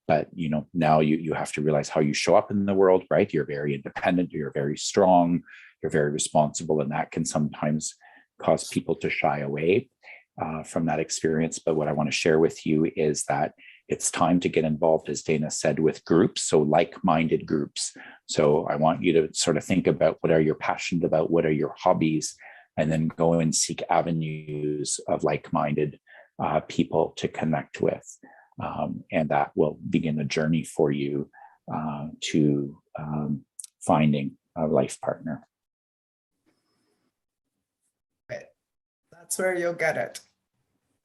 Speaker 3: But, you know, now you have to realize how you show up in the world, right? You're very independent, you're very strong, you're very responsible, and that can sometimes cause people to shy away from that experience. But what I want to share with you is that it's time to get involved, as Dana said, with groups, so like-minded groups. So I want you to sort of think about, what are you passionate about? What are your hobbies? And then go and seek avenues of like-minded people to connect with. And that will begin a journey for you to finding a life partner.
Speaker 1: That's where you'll get it.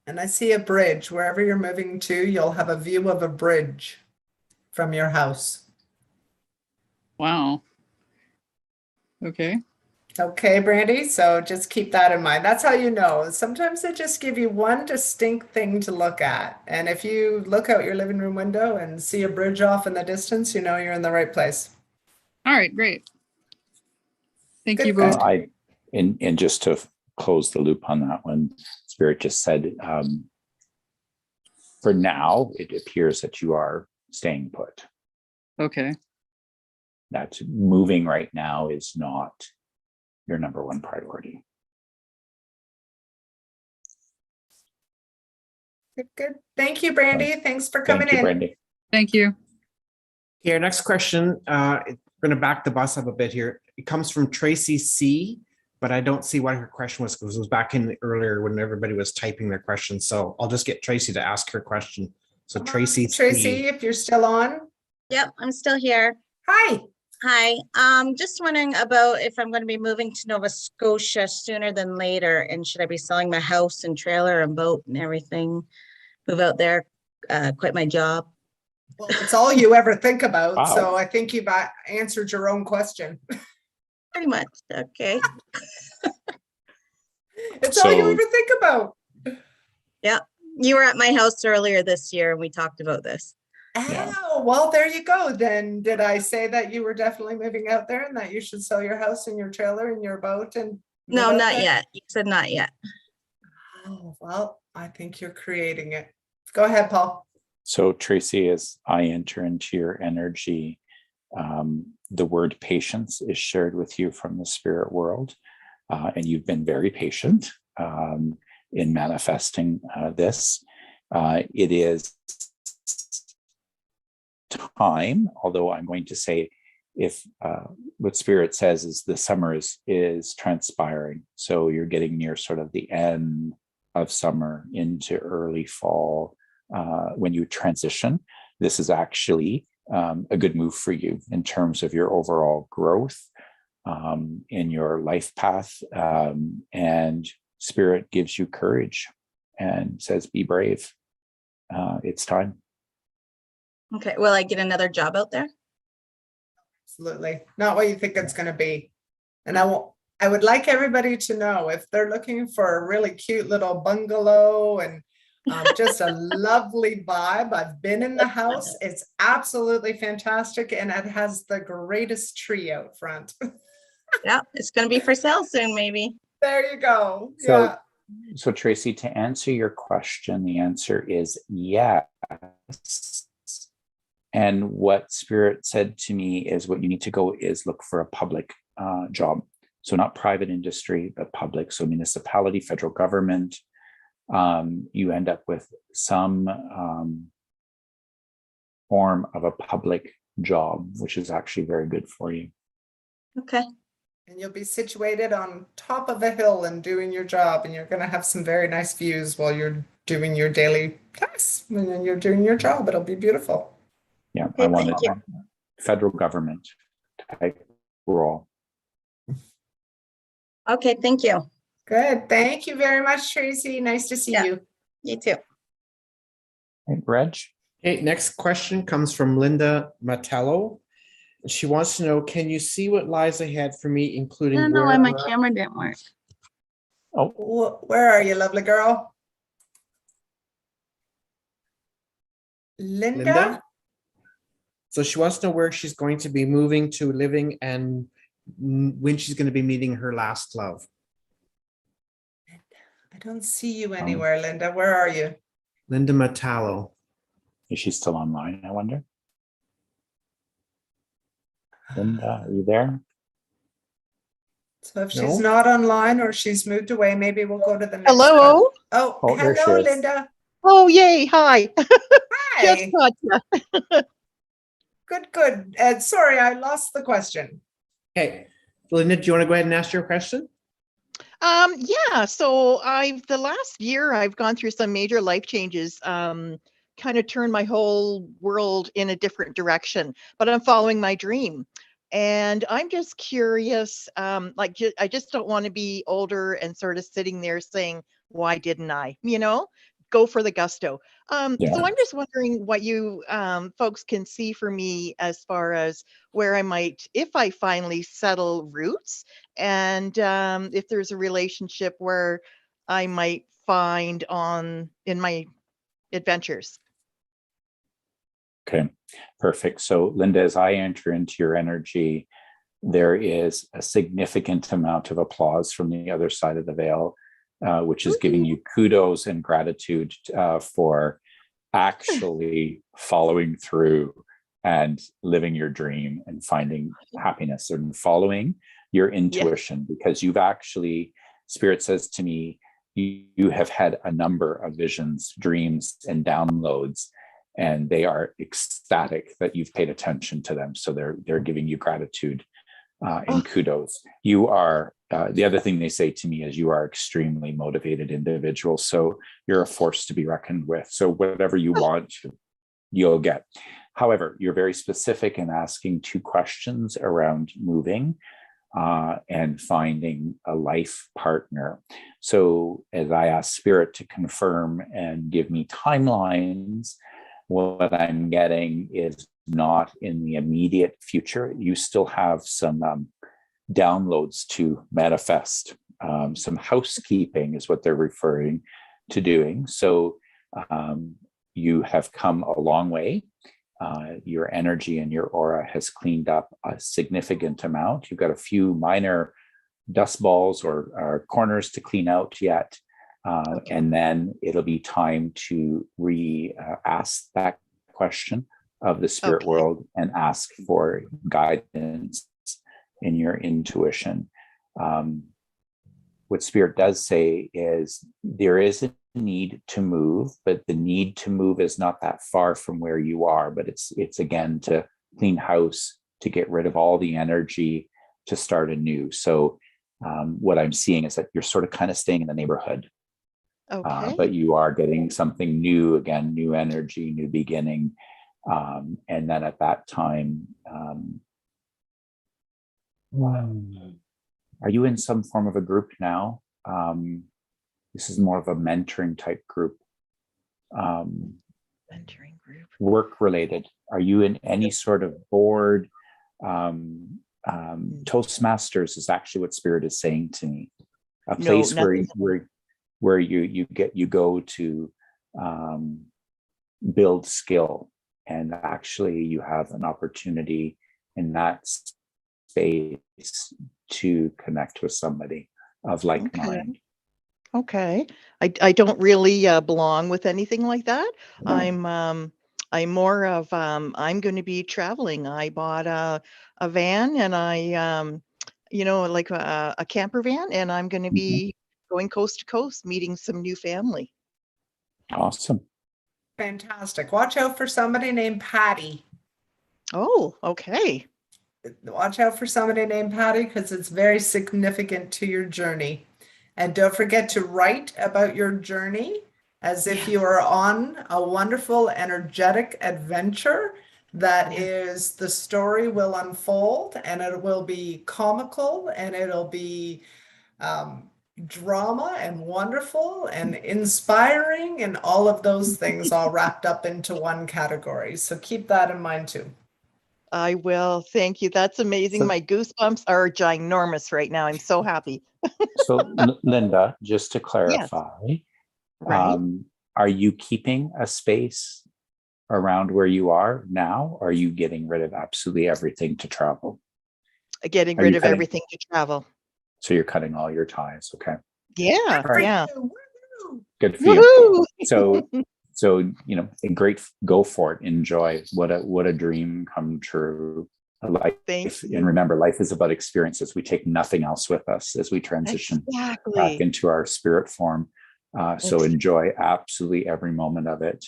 Speaker 1: And I see a bridge. Wherever you're moving to, you'll have a view of a bridge from your house.
Speaker 18: Wow. Okay.
Speaker 1: Okay, Brandy. So just keep that in mind. That's how you know. Sometimes they just give you one distinct thing to look at. And if you look out your living room window and see a bridge off in the distance, you know you're in the right place.
Speaker 18: All right, great. Thank you
Speaker 1: Good,
Speaker 18: both.
Speaker 3: And just to close the loop on that one, Spirit just said, for now, it appears that you are staying put.
Speaker 18: Okay.
Speaker 3: That moving right now is not your number one priority.
Speaker 1: Good. Thank you, Brandy. Thanks for coming
Speaker 3: Thank you,
Speaker 1: in.
Speaker 3: Brandy.
Speaker 18: Thank you.
Speaker 4: Okay, our next question, we're going to back the bus up a bit here. It comes from Tracy C, but I don't see what her question was because it was back in earlier when everybody was typing their questions. So I'll just get Tracy to ask her question. So Tracy
Speaker 1: Tracy, if you're still on.
Speaker 19: Yep, I'm still here.
Speaker 1: Hi.
Speaker 19: Hi. Just wondering about if I'm going to be moving to Nova Scotia sooner than later, and should I be selling my house and trailer and boat and everything, move out there, quit my job?
Speaker 1: Well, it's all you ever think about.
Speaker 3: Wow.
Speaker 1: So I think you've answered your own question.
Speaker 19: Pretty much. Okay.
Speaker 1: It's all you ever think about.
Speaker 19: Yeah. You were at my house earlier this year and we talked about this.
Speaker 1: Oh, well, there you go. Then did I say that you were definitely moving out there and that you should sell your house and your trailer and your boat? And
Speaker 19: no, not yet. You said not yet.
Speaker 1: Oh, well, I think you're creating it. Go ahead, Paul.
Speaker 3: So Tracy, as I enter into your energy, the word patience is shared with you from the spirit world. And you've been very patient in manifesting this. It is time, although I'm going to say if what Spirit says is the summer is transpiring. So you're getting near sort of the end of summer into early fall. When you transition, this is actually a good move for you in terms of your overall growth in your life path. And Spirit gives you courage and says, be brave. It's time.
Speaker 19: Okay. Will I get another job out there?
Speaker 1: Absolutely. Not what you think it's going to be. And I would like everybody to know if they're looking for a really cute little bungalow and just a lovely vibe. I've been in the house. It's absolutely fantastic. And it has the greatest tree out front.
Speaker 19: Yeah, it's going to be for sale soon, maybe.
Speaker 1: There you go. Yeah.
Speaker 3: So Tracy, to answer your question, the answer is yes. And what Spirit said to me is what you need to go is look for a public job. So not private industry, but public. So municipality, federal government. You end up with some form of a public job, which is actually very good for you.
Speaker 19: Okay.
Speaker 1: And you'll be situated on top of a hill and doing your job, and you're going to have some very nice views while you're doing your daily tasks. And then you're doing your job. It'll be beautiful.
Speaker 3: Yeah,
Speaker 19: okay,
Speaker 3: I wanted federal government type role.
Speaker 19: Okay, thank you.
Speaker 1: Good. Thank you very much, Tracy. Nice to see you.
Speaker 19: You too.
Speaker 3: Hey, Reg?
Speaker 4: Okay, next question comes from Linda Matello. She wants to know, can you see what lies ahead for me, including
Speaker 19: I don't know why my camera didn't work.
Speaker 3: Oh,
Speaker 1: where are you, lovely girl? Linda?
Speaker 4: So she wants to know where she's going to be moving to, living, and when she's going to be meeting her last love.
Speaker 1: I don't see you anywhere, Linda. Where are you?
Speaker 4: Linda Metallo.
Speaker 3: Is she still online, I wonder? Linda, are you there?
Speaker 1: So if she's not online or she's moved away, maybe we'll go to the next
Speaker 20: Hello?
Speaker 1: one. Oh,
Speaker 3: there she
Speaker 1: hello,
Speaker 3: is.
Speaker 1: Linda.
Speaker 20: Oh, yay. Hi.
Speaker 1: Hi.
Speaker 20: Just gotcha.
Speaker 1: Good. Sorry, I lost the question.
Speaker 4: Okay. Linda, do you want to go ahead and ask your question?
Speaker 20: Yeah, so the last year I've gone through some major life changes, kind of turned my whole world in a different direction, but I'm following my dream. And I'm just curious, I just don't want to be older and sort of sitting there saying, why didn't I, go for the gusto. So I'm just wondering what you folks can see for me as far as where I might, if I finally settle roots, and if there's a relationship where I might find in my adventures.
Speaker 3: Okay, perfect. So Linda, as I enter into your energy, there is a significant amount of applause from the other side of the veil, which is giving you kudos and gratitude for actually following through and living your dream and finding happiness and following your intuition, because you've actually, Spirit says to me, you have had a number of visions, dreams, and downloads, and they are ecstatic that you've paid attention to them. So they're giving you gratitude and kudos. You are, the other thing they say to me is you are extremely motivated individual. So you're a force to be reckoned with. So whatever you want, you'll get. However, you're very specific in asking 2 questions around moving and finding a life partner. So as I ask Spirit to confirm and give me timelines, what I'm getting is not in the immediate future. You still have some downloads to manifest. Some housekeeping is what they're referring to doing. So you have come a long way. Your energy and your aura has cleaned up a significant amount. You've got a few minor dust balls or corners to clean out yet. And then it'll be time to ask that question of the spirit world and ask for guidance in your intuition. What Spirit does say is there is a need to move, but the need to move is not that far from where you are, but it's again to clean house, to get rid of all the energy, to start anew. So what I'm seeing is that you're sort of kind of staying in the neighborhood. But you are getting something new, again, new energy, new beginning. And then at that time, are you in some form of a group now? This is more of a mentoring type group.
Speaker 20: Mentoring group.
Speaker 3: Work related. Are you in any sort of board? Toastmasters is actually what Spirit is saying to me. A place where you go to build skill, and actually you have an opportunity in that space to connect with somebody of like mind.
Speaker 20: Okay. I don't really belong with anything like that.
Speaker 3: No.
Speaker 20: I'm more of I'm going to be traveling. I bought a van, and I like a camper van, and I'm going to be going coast to coast, meeting some new family.
Speaker 3: Awesome.
Speaker 1: Fantastic. Watch out for somebody named Patty.
Speaker 20: Oh, okay.
Speaker 1: Watch out for somebody named Patty, because it's very significant to your journey. And don't forget to write about your journey as if you are on a wonderful, energetic adventure. That is, the story will unfold, and it will be comical, and it'll be drama and wonderful and inspiring, and all of those things all wrapped up into one category. So keep that in mind too.
Speaker 20: I will. Thank you. That's amazing. My goosebumps are ginormous right now. I'm so happy.
Speaker 3: So Linda, just to clarify, are you keeping a space around where you are now? Or are you getting rid of absolutely everything to travel?
Speaker 20: Getting rid of everything to travel.
Speaker 3: So you're cutting all your ties. Okay.
Speaker 20: Yeah.
Speaker 3: Right.
Speaker 20: Yeah.
Speaker 3: Good for you. So, great, go for it. Enjoy. What a dream come true. Life, and remember, life is about experiences. We take nothing else with us as we transition back into our spirit form. So enjoy absolutely every moment of it.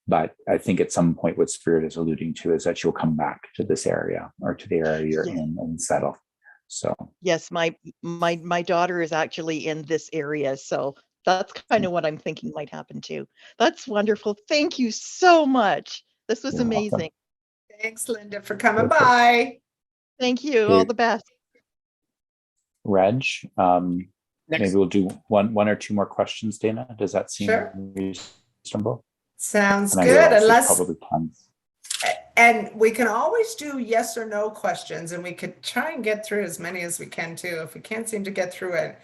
Speaker 3: But I think at some point what Spirit is alluding to is that you'll come back to this area or to the area you're in and settle. So
Speaker 20: yes, my daughter is actually in this area. So that's kind of what I'm thinking might happen too. That's wonderful. Thank you so much. This was amazing.
Speaker 1: Welcome. Thanks, Linda, for coming by.
Speaker 20: Thank you. All the best.
Speaker 3: Reg, maybe we'll do one or two more questions, Dana. Does that seem reasonable?
Speaker 1: Sounds good. Unless, and we can always do yes or no questions, and we could try and get through as many as we can too. If we can't seem to get through it,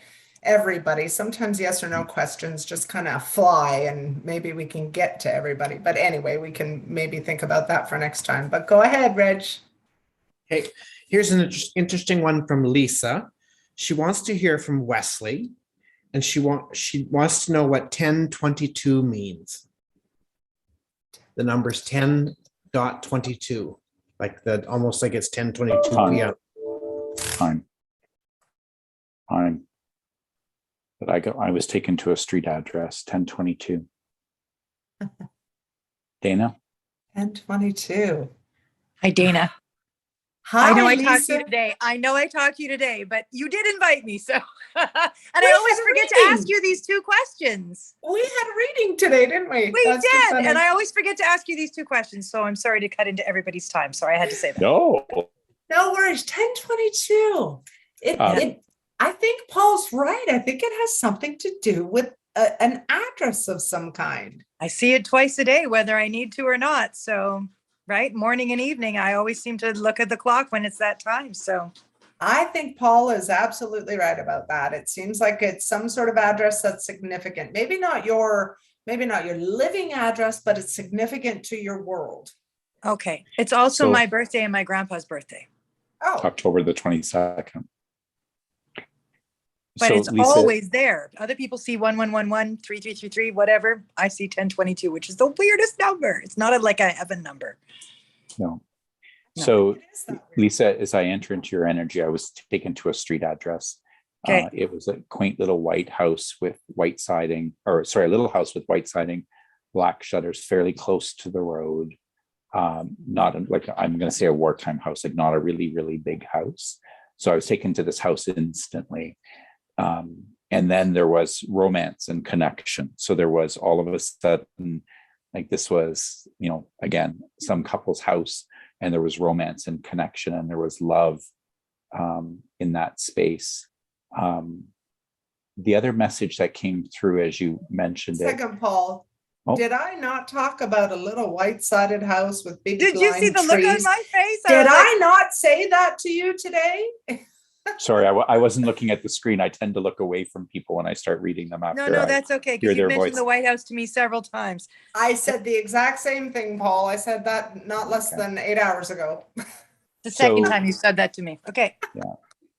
Speaker 1: everybody. Sometimes yes or no questions just kind of fly and maybe we can get to everybody. But anyway, we can maybe think about that for next time. But go ahead, Reg.
Speaker 4: Okay, here's an interesting one from Lisa. She wants to hear from Wesley, and she wants to know what 1022 means. The number's 10.22, like that, almost like it's 10:22 p.m.
Speaker 3: Fine. But I was taken to a street address, 1022. Dana?
Speaker 1: 1022.
Speaker 21: Hi, Dana.
Speaker 1: Hi,
Speaker 21: I know I talked to you
Speaker 1: Lisa.
Speaker 21: today. I know I talked to you today, but you did invite me. So, and
Speaker 1: We
Speaker 21: I always
Speaker 1: had a
Speaker 21: forget to
Speaker 1: reading.
Speaker 21: ask you these two questions.
Speaker 1: We had a reading today, didn't we?
Speaker 21: We
Speaker 1: That's too
Speaker 21: did.
Speaker 1: funny.
Speaker 21: And I always forget to ask you these two questions. So I'm sorry to cut into everybody's time. Sorry, I had to say that.
Speaker 3: No.
Speaker 1: No worries. 1022. I think Paul's right. I think it has something to do with an address of some kind.
Speaker 21: I see it twice a day, whether I need to or not. So, right, morning and evening, I always seem to look at the clock when it's that time. So
Speaker 1: I think Paul is absolutely right about that. It seems like it's some sort of address that's significant. Maybe not your living address, but it's significant to your world.
Speaker 21: okay. It's also
Speaker 3: So-
Speaker 21: my birthday and my grandpa's birthday.
Speaker 1: Oh,
Speaker 3: October the 22nd.
Speaker 21: But
Speaker 3: So,
Speaker 21: it's
Speaker 3: Lisa,
Speaker 21: always there. Other people see 1111, 3333, whatever. I see 1022, which is the weirdest number. It's not like a heaven number.
Speaker 3: no.
Speaker 21: No.
Speaker 3: So, Lisa, as I enter into your energy, I was taken to a street address.
Speaker 21: Okay.
Speaker 3: It was a quaint little white house with white siding, a little house with white siding, black shutters, fairly close to the road. Not like, I'm going to say a wartime house, like not a really, really big house. So I was taken to this house instantly. And then there was romance and connection. So there was all of a sudden, like this was, again, some couple's house, and there was romance and connection, and there was love in that space. The other message that came through as you mentioned
Speaker 1: second, Paul.
Speaker 3: Oh.
Speaker 1: Did I not talk about a little white-sided house with big
Speaker 21: Did you see
Speaker 1: blind
Speaker 21: the look on
Speaker 1: trees?
Speaker 21: my face?
Speaker 1: Did
Speaker 21: was
Speaker 1: I not say that to you today?
Speaker 3: Sorry, I wasn't looking at the screen. I tend to look away from people when I start reading them after.
Speaker 21: No,
Speaker 3: I
Speaker 21: that's okay.
Speaker 3: hear
Speaker 21: Because you
Speaker 3: their
Speaker 21: mentioned
Speaker 3: voice.
Speaker 21: the White House to me several times.
Speaker 1: I said the exact same thing, Paul. I said that not less than 8 hours ago.
Speaker 21: The second
Speaker 3: So-
Speaker 21: time you said that to me. Okay.
Speaker 3: Yeah.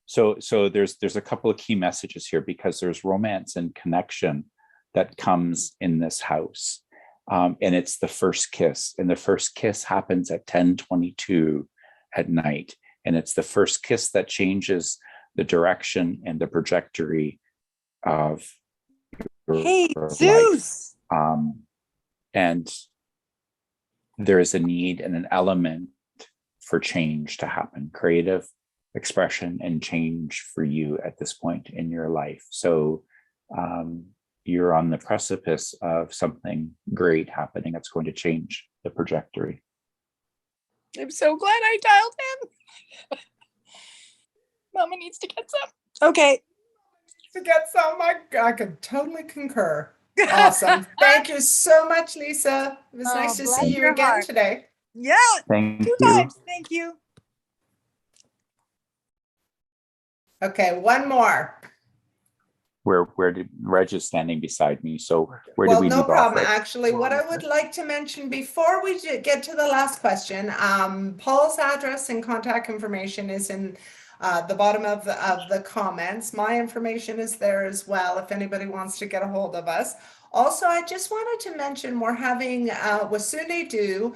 Speaker 3: So there's a couple of key messages here, because there's romance and connection that comes in this house. And it's the first kiss. And the first kiss happens at 10:22 at night. And it's the first kiss that changes the direction and the trajectory of your
Speaker 21: Zeus.
Speaker 3: life. And there is a need and an element for change to happen, creative expression and change for you at this point in your life. So you're on the precipice of something great happening that's going to change the trajectory.
Speaker 21: I'm so glad I dialed in. Mama needs to get some. Okay.
Speaker 1: To get some, I could totally concur. Awesome. Thank you so much, Lisa. It was nice to
Speaker 21: bless
Speaker 1: see you
Speaker 21: your
Speaker 1: again
Speaker 21: heart.
Speaker 1: today.
Speaker 21: Yeah.
Speaker 3: Thank
Speaker 21: Two
Speaker 3: you.
Speaker 21: times. Thank you.
Speaker 1: Okay, one more.
Speaker 3: Where did Reg is standing beside me? So where
Speaker 1: Well,
Speaker 3: did we
Speaker 1: no
Speaker 3: leave off?
Speaker 1: problem.
Speaker 3: Reg?
Speaker 1: Actually, what I would like to mention before we get to the last question, Paul's address and contact information is in the bottom of the comments. My information is there as well if anybody wants to get a hold of us. Also, I just wanted to mention we're having Wasune Do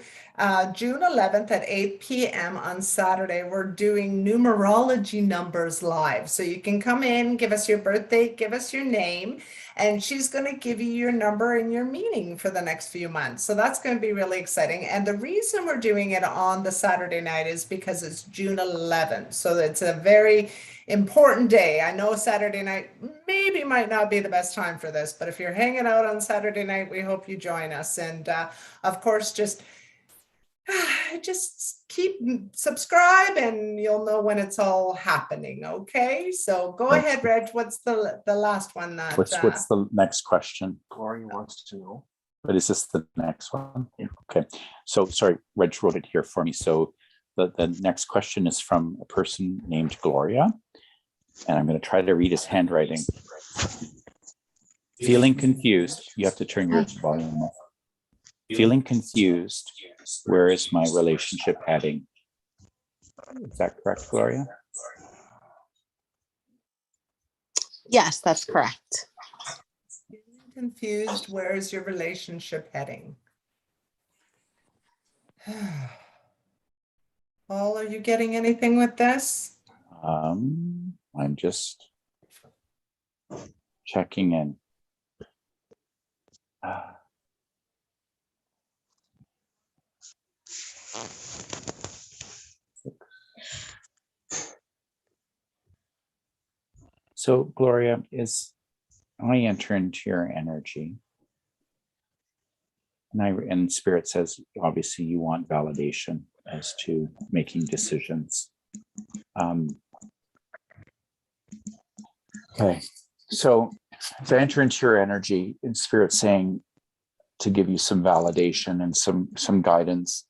Speaker 1: June 11th at 8 p.m. on Saturday. We're doing numerology numbers live. So you can come in, give us your birthday, give us your name, and she's going to give you your number and your meaning for the next few months. So that's going to be really exciting. And the reason we're doing it on the Saturday night is because it's June 11th. So it's a very important day. I know Saturday night maybe might not be the best time for this, but if you're hanging out on Saturday night, we hope you join us. And of course, just keep subscribe and you'll know when it's all happening. Okay, so go ahead, Reg. What's the last one? That
Speaker 3: What's the next question? Gloria wants to know. But is this the next one? Yeah. Okay. So sorry, Reg wrote it here for me. So the next question is from a person named Gloria. And I'm going to try to read his handwriting. Feeling confused, you have to turn your volume up. Feeling confused, where is my relationship heading? Is that correct, Gloria?
Speaker 2: Yes, that's correct.
Speaker 1: Confused, where is your relationship heading? Paul, are you getting anything with this?
Speaker 3: I'm just checking in. So, Gloria, as I enter into your energy, and Spirit says, obviously, you want validation as to making decisions. Okay, so as I enter into your energy, and Spirit saying to give you some validation and some guidance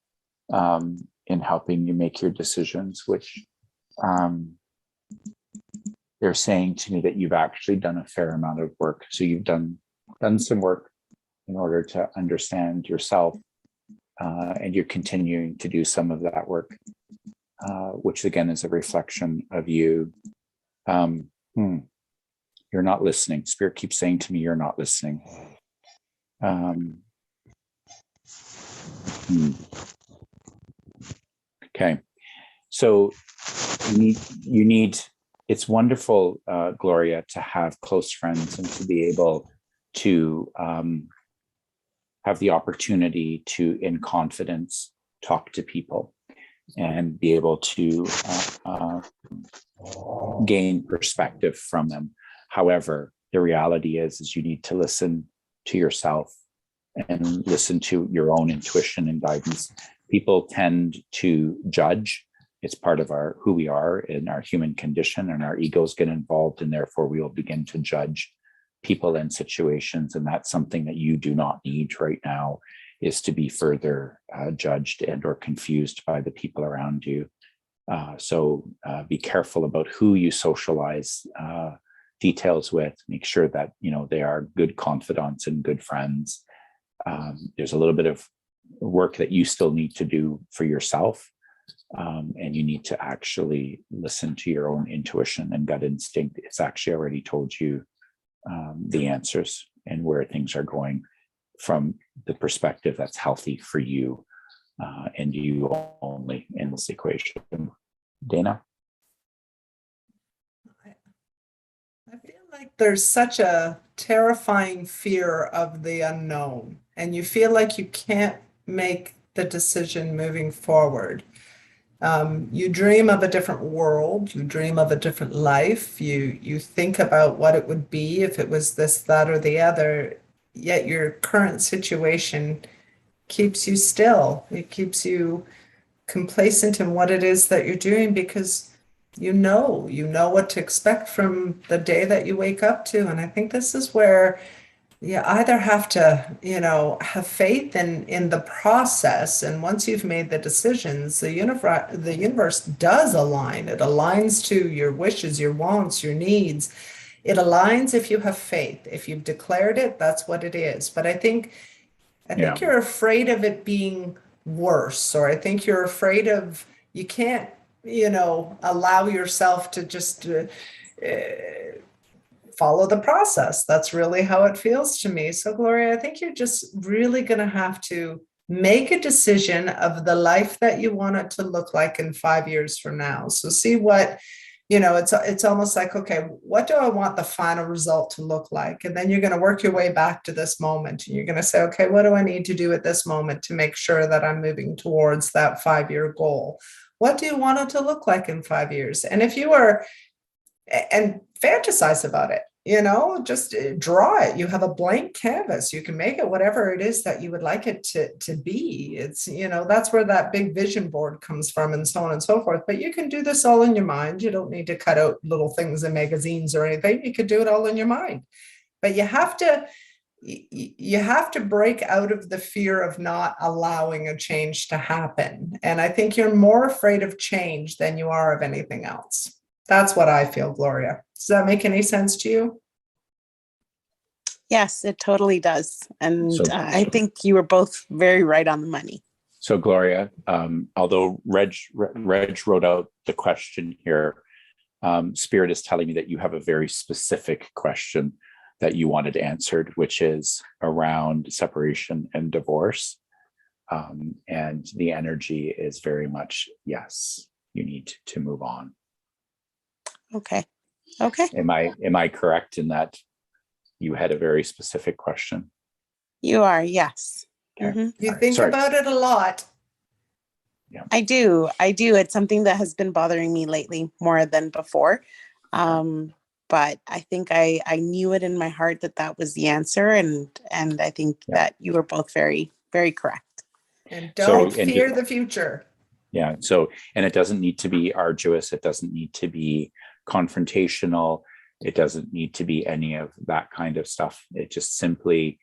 Speaker 3: in helping you make your decisions, which they're saying to me that you've actually done a fair amount of work. So you've done some work in order to understand yourself, and you're continuing to do some of that work, which again is a reflection of you. You're not listening. Spirit keeps saying to me, you're not listening. Okay, so you need. It's wonderful, Gloria, to have close friends and to be able to have the opportunity to, in confidence, talk to people and be able to gain perspective from them. However, the reality is you need to listen to yourself and listen to your own intuition and guidance. People tend to judge. It's part of who we are in our human condition, and our egos get involved, and therefore we will begin to judge people and situations. And that's something that you do not need right now, is to be further judged and or confused by the people around you. So be careful about who you socialize details with. Make sure that they are good confidants and good friends. There's a little bit of work that you still need to do for yourself. And you need to actually listen to your own intuition and gut instinct. It's actually already told you the answers and where things are going from the perspective that's healthy for you and you only in this equation. Dana?
Speaker 1: I feel like there's such a terrifying fear of the unknown, and you feel like you can't make the decision moving forward. You dream of a different world, you dream of a different life, you think about what it would be if it was this, that, or the other, yet your current situation keeps you still. It keeps you complacent in what it is that you're doing, because you know what to expect from the day that you wake up to. And I think this is where you either have to, have faith in the process. And once you've made the decisions, the universe does align. It aligns to your wishes, your wants, your needs. It aligns if you have faith. If you've declared it, that's what it is. But I think you're afraid of it being worse, or I think you're afraid of, you can't, allow yourself to just follow the process. That's really how it feels to me. So, Gloria, I think you're just really going to have to make a decision of the life that you want it to look like in 5 years from now. So see what, it's almost like, okay, what do I want the final result to look like? And then you're going to work your way back to this moment. And you're going to say, okay, what do I need to do at this moment to make sure that I'm moving towards that 5-year goal? What do you want it to look like in 5 years? And if you are, and fantasize about it, just draw it. You have a blank canvas. You can make it whatever it is that you would like it to be. It's, that's where that big vision board comes from, and so on and so forth. But you can do this all in your mind. You don't need to cut out little things in magazines or anything. You could do it all in your mind. But you have to break out of the fear of not allowing a change to happen. And I think you're more afraid of change than you are of anything else. That's what I feel, Gloria. Does that make any sense to you?
Speaker 2: Yes, it totally does. And
Speaker 3: So-
Speaker 2: I think you were both very right on the money.
Speaker 3: So Gloria, although Reg wrote out the question here, Spirit is telling me that you have a very specific question that you wanted answered, which is around separation and divorce. And the energy is very much, yes, you need to move on.
Speaker 2: Okay. Okay.
Speaker 3: Am I correct in that you had a very specific question?
Speaker 2: You are, yes.
Speaker 3: Okay.
Speaker 2: Mhm.
Speaker 1: You think
Speaker 3: Sorry.
Speaker 1: about it a lot.
Speaker 2: I do. It's something that has been bothering me lately more than before. But I think I knew it in my heart that that was the answer. And I think that you were both very, very correct.
Speaker 1: And don't
Speaker 3: and
Speaker 1: fear the future.
Speaker 3: Yeah. So, and it doesn't need to be arduous. It doesn't need to be confrontational. It doesn't need to be any of that kind of stuff. It just simply,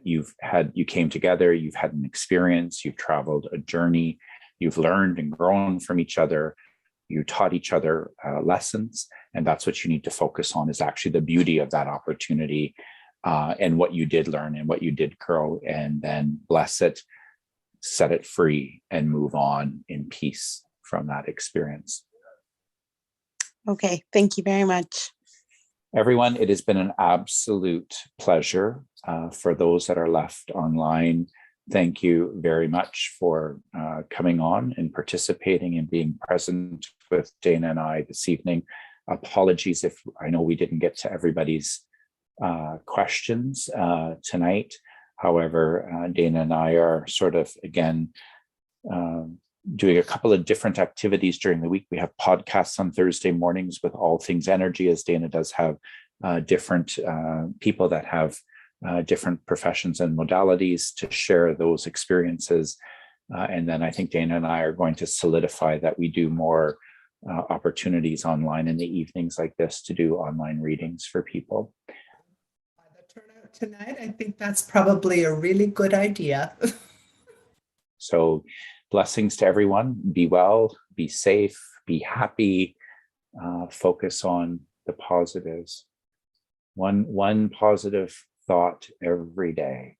Speaker 3: you came together, you've had an experience, you've traveled a journey, you've learned and grown from each other. You taught each other lessons, and that's what you need to focus on, is actually the beauty of that opportunity, and what you did learn and what you did grow, and then bless it, set it free, and move on in peace from that experience.
Speaker 2: Okay. Thank you very much.
Speaker 3: Everyone, it has been an absolute pleasure. For those that are left online, thank you very much for coming on and participating and being present with Dana and I this evening. Apologies if I know we didn't get to everybody's questions tonight. However, Dana and I are sort of, again, doing a couple of different activities during the week. We have podcasts on Thursday mornings with all things energy, as Dana does have different people that have different professions and modalities to share those experiences. And then I think Dana and I are going to solidify that we do more opportunities online in the evenings like this to do online readings for people.
Speaker 1: The turnout tonight, I think that's probably a really good idea.
Speaker 3: So blessings to everyone. Be well, be safe, be happy, focus on the positives. One positive thought every day.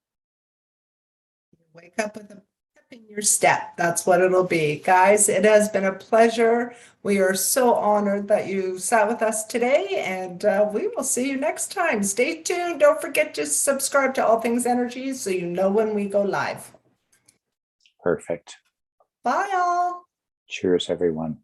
Speaker 1: Wake up with a pep in your step. That's what it'll be. Guys, it has been a pleasure. We are so honored that you sat with us today, and we will see you next time. Stay tuned. Don't forget to subscribe to All Things Energy so you know when we go live.
Speaker 3: Perfect.
Speaker 1: Bye all.
Speaker 3: Cheers, everyone.